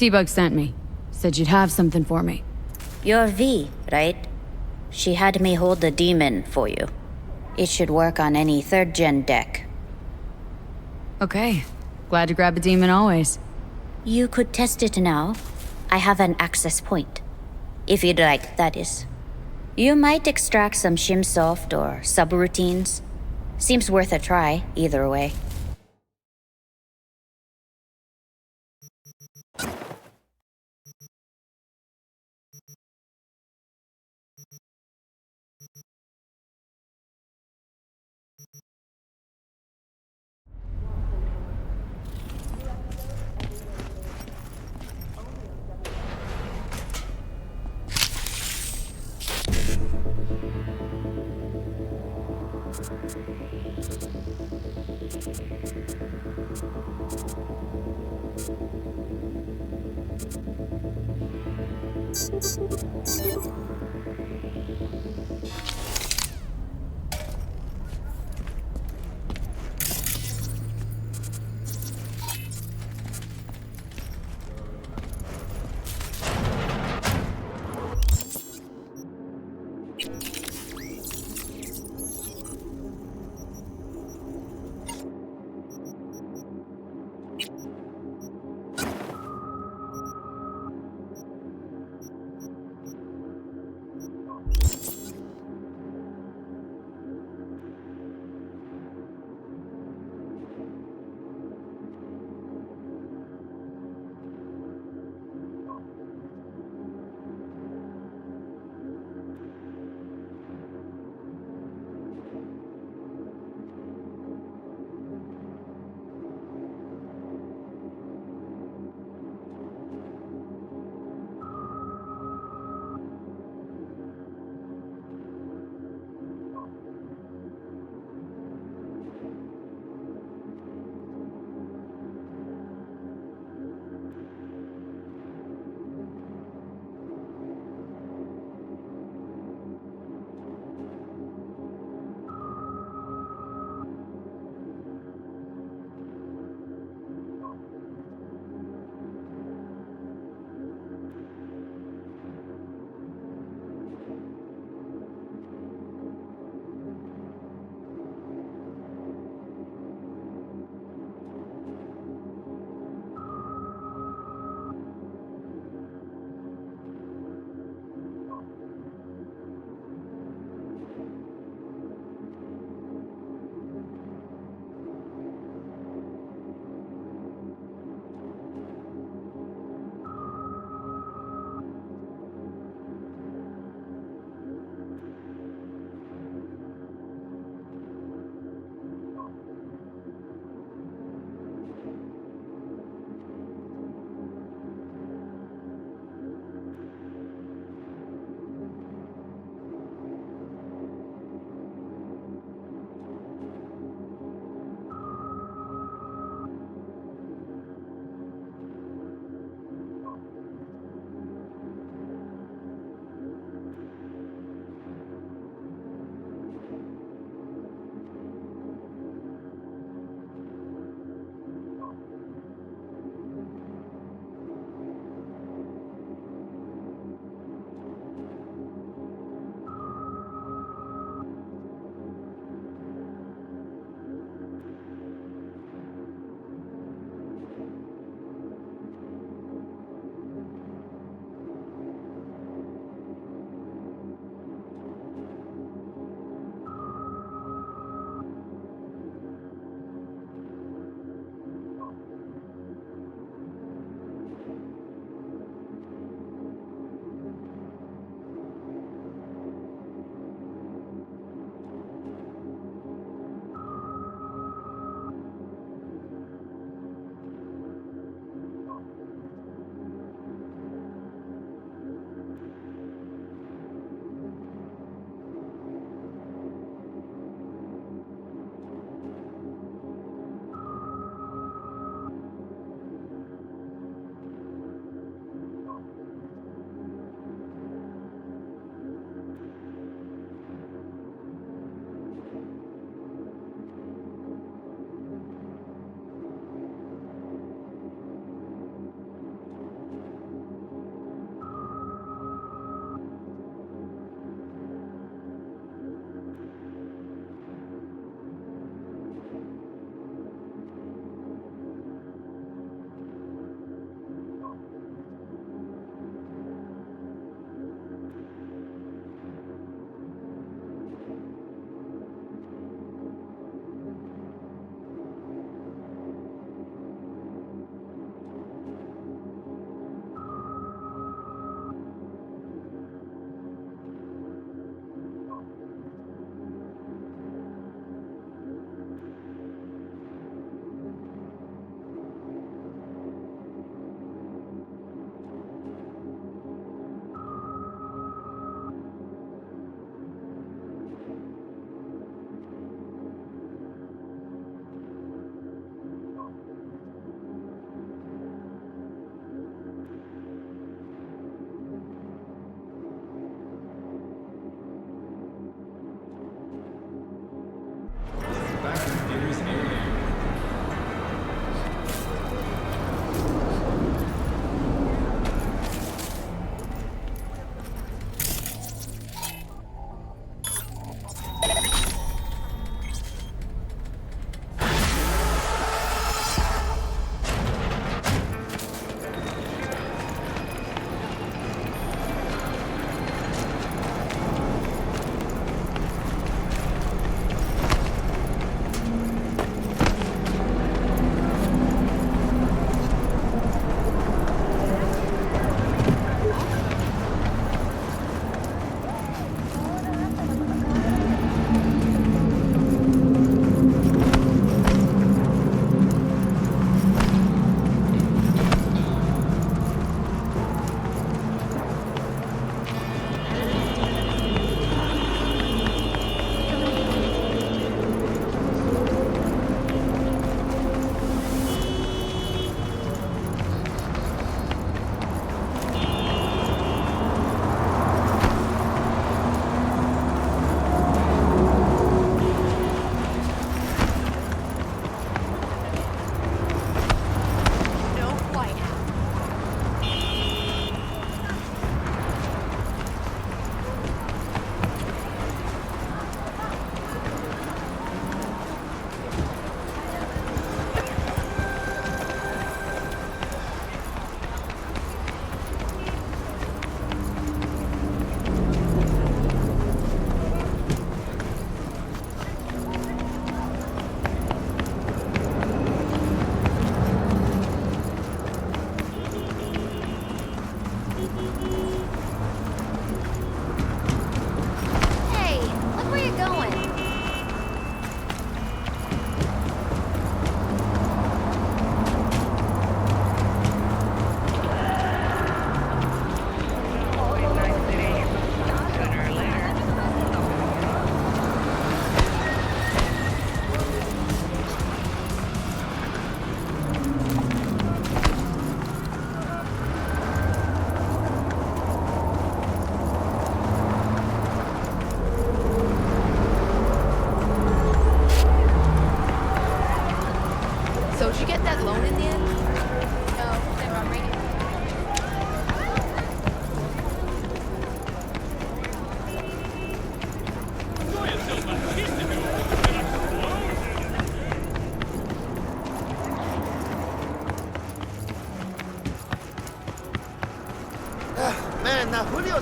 T-Bug sent me. Said you'd have something for me. You're V, right? She had me hold the demon for you. It should work on any 3rd gen deck. Okay. Glad to grab a demon always. You could test it now. I have an access point. If you'd like, that is. You might extract some shimsoft or subroutines. Seems worth a try, either way.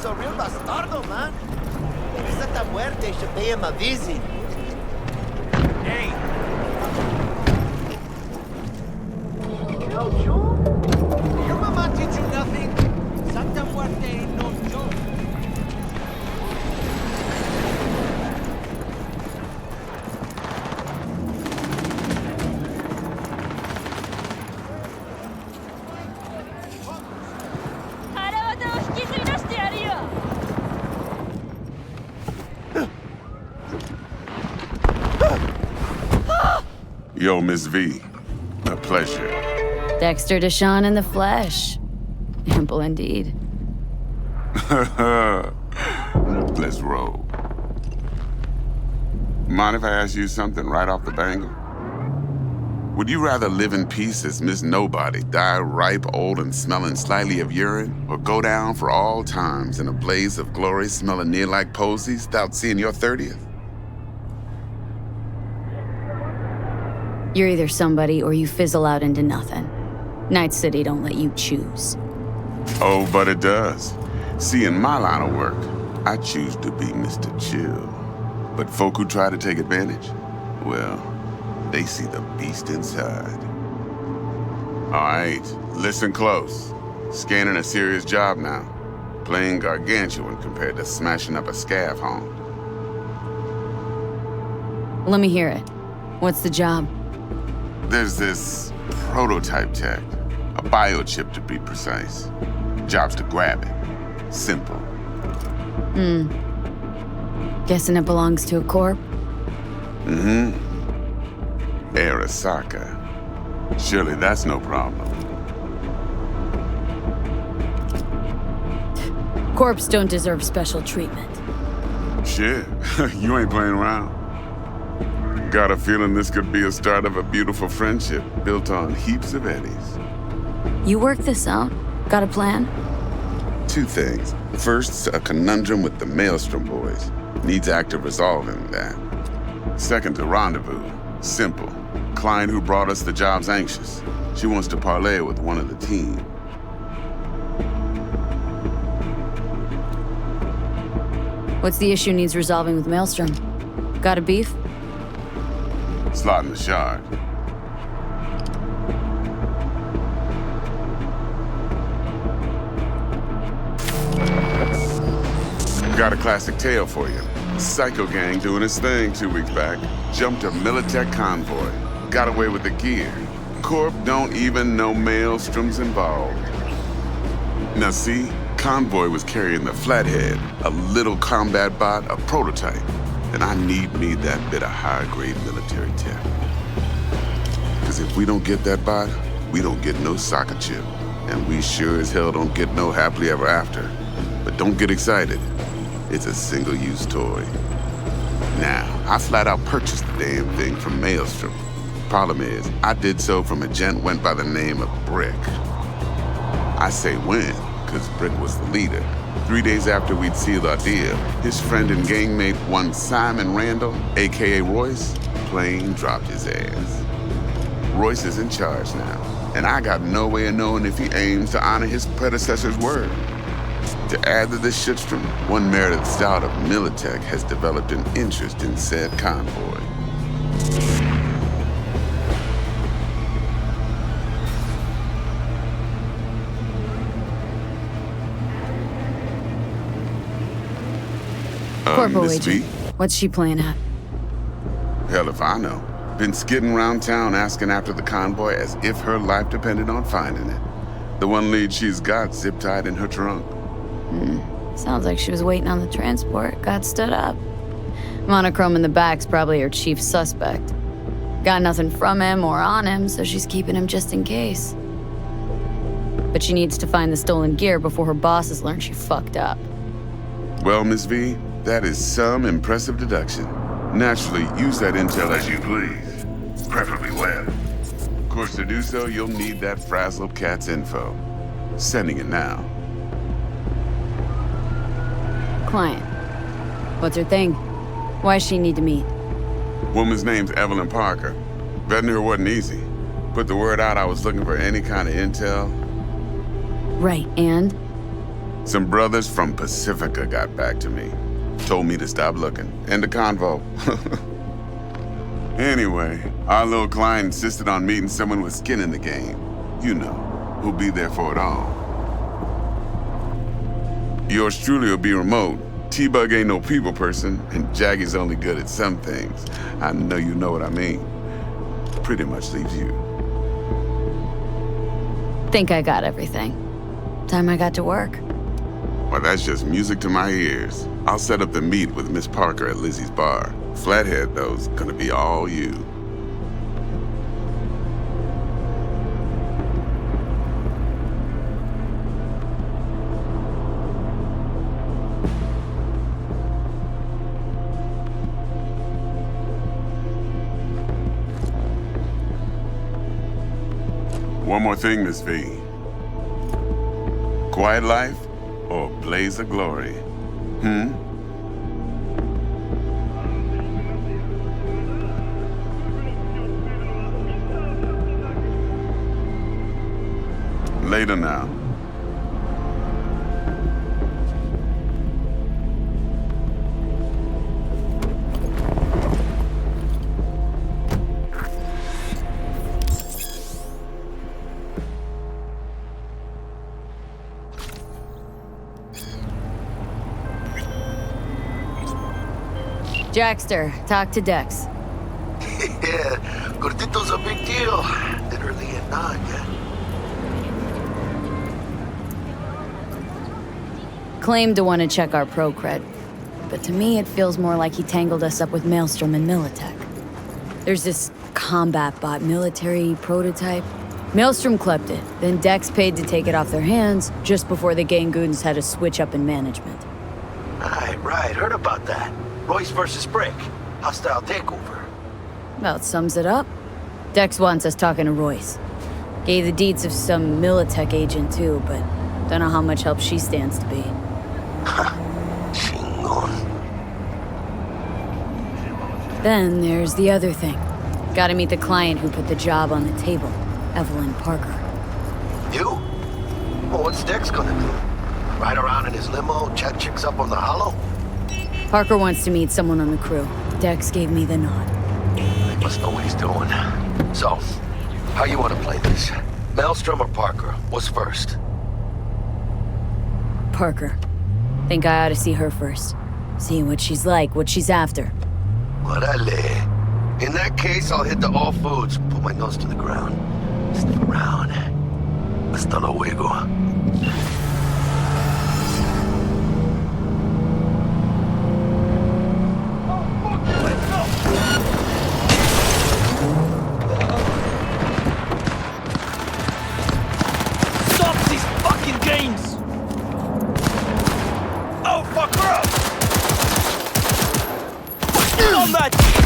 was a real bastardo, man. Santa Muerte should pay him a visit. Hey. No joke? Your mama teach you nothing? Santa Muerte ain't no joke. Yo, Miss V. A pleasure. Dexter Deshawn in the flesh. Ample indeed. Let's roll. Mind if I ask you something right off the bangle? Would you rather live in peace as Miss Nobody, die ripe, old, and smelling slightly of urine, or go down for all times in a blaze of glory smelling near like posies without seeing your 30th? You're either somebody or you fizzle out into nothing. Night City don't let you choose. Oh, but it does. See, in my line of work, I choose to be Mr. Chill. But folk who try to take advantage, well, they see the beast inside. All right, listen close. Scanning a serious job now. Playing gargantuan compared to smashing up a scav home. Let me hear it. What's the job? There's this prototype tech, a biochip to be precise. Job's to grab it. Simple. Guessing it belongs to a corp? Mm-hmm. Arasaka. Surely that's no problem. Corps don't deserve special treatment. Shit, you ain't playing around. Got a feeling this could be a start of a beautiful friendship built on heaps of eddies. You work this out? Got a plan? Two things. First, a conundrum with the Maelstrom boys. Needs active resolving that. Second, a rendezvous. Simple. Client who brought us the job's anxious. She wants to parlay with one of the team. What's the issue needs resolving with Maelstrom? Got a beef? Slot in the shard. Got a classic tale for you. Psycho gang doing its thing 2 weeks back. Jumped a Militech convoy. Got away with the gear. Corp don't even know Maelstrom's involved. Now see, convoy was carrying the Flathead, a little combat bot, a prototype. And I need me that bit of high-grade military tech. Because if we don't get that bot, we don't get no soccer chip. And we sure as hell don't get no happily ever after. But don't get excited. It's a single-use toy. Now, I flat out purchased the damn thing from Maelstrom. Problem is, I did so from a gent went by the name of Brick. I say when, because Brick was the leader. 3 days after we'd sealed our deal, his friend and gangmate, one Simon Randall, aka Royce, plain dropped his ass. Royce is in charge now, and I got no way of knowing if he aims to honor his predecessor's word. To add to this shitstorm, one merited stout of Militech has developed an interest in said convoy. Corporal Miss agent. V? What's she playing at? Hell if I know. Been skidding around town asking after the convoy as if her life depended on finding it. The one lead she's got zip-tied in her trunk. Sounds like she was waiting on the transport, got stood up. Monochrome in the back's probably her chief suspect. Got nothing from him or on him, so she's keeping him just in case. But she needs to find the stolen gear before her bosses learn she fucked up. Well, Miss V, that is some impressive deduction. Naturally, use that intel as you please. Preferably web. Of course, to do so, you'll need that frazzled cat's info. Sending it now. Client. What's her thing? Why does she need to meet? Woman's name's Evelyn Parker. Vetting her wasn't easy. Put the word out I was looking for any kind of intel. Right, and? Some brothers from Pacifica got back to me. Told me to stop looking. End of convo. Anyway, our little client insisted on meeting someone with skin in the game. You know, who'll be there for it all. Yours truly will be remote. T-Bug ain't no people person, and Jaggy's only good at some things. I know you know what I mean. Pretty much leaves you. Think I got everything. Time I got to work. Well, that's just music to my ears. I'll set up the meet with Miss Parker at Lizzie's bar. Flathead, though's gonna be all you. One more thing, Miss V. Quiet life or blaze of glory? Later now. Jackster, talk to Dex. Yeah, Gordito's a big deal. Literally and not, yeah. Claimed to want to check our pro cred, but to me it feels more like he tangled us up with Maelstrom and Militech. There's this combat bot military prototype. Maelstrom clept it, then Dex paid to take it off their hands just before the Gangoons had a switch up in management. Right, heard about that. Royce versus Brick. Hostile takeover. About sums it up. Dex wants us talking to Royce. Gave the deeds of some Militech agent too, but don't know how much help she stands to be. Then there's the other thing. Gotta meet the client who put the job on the table, Evelyn Parker. You? Well, what's Dex gonna do? Ride around in his limo, chat chicks up on the hollow? Parker wants to meet someone on the crew. Dex gave me the nod. He must know what he's doing. So, how you want to play this? Maelstrom or Parker? What's first? Parker. Think I ought to see her first. See what she's like, what she's after. Orale. In that case, I'll hit the all foods, put my nose to the ground. Sniff around. Hasta luego. Stop these fucking games! Oh, fuck her up! On that!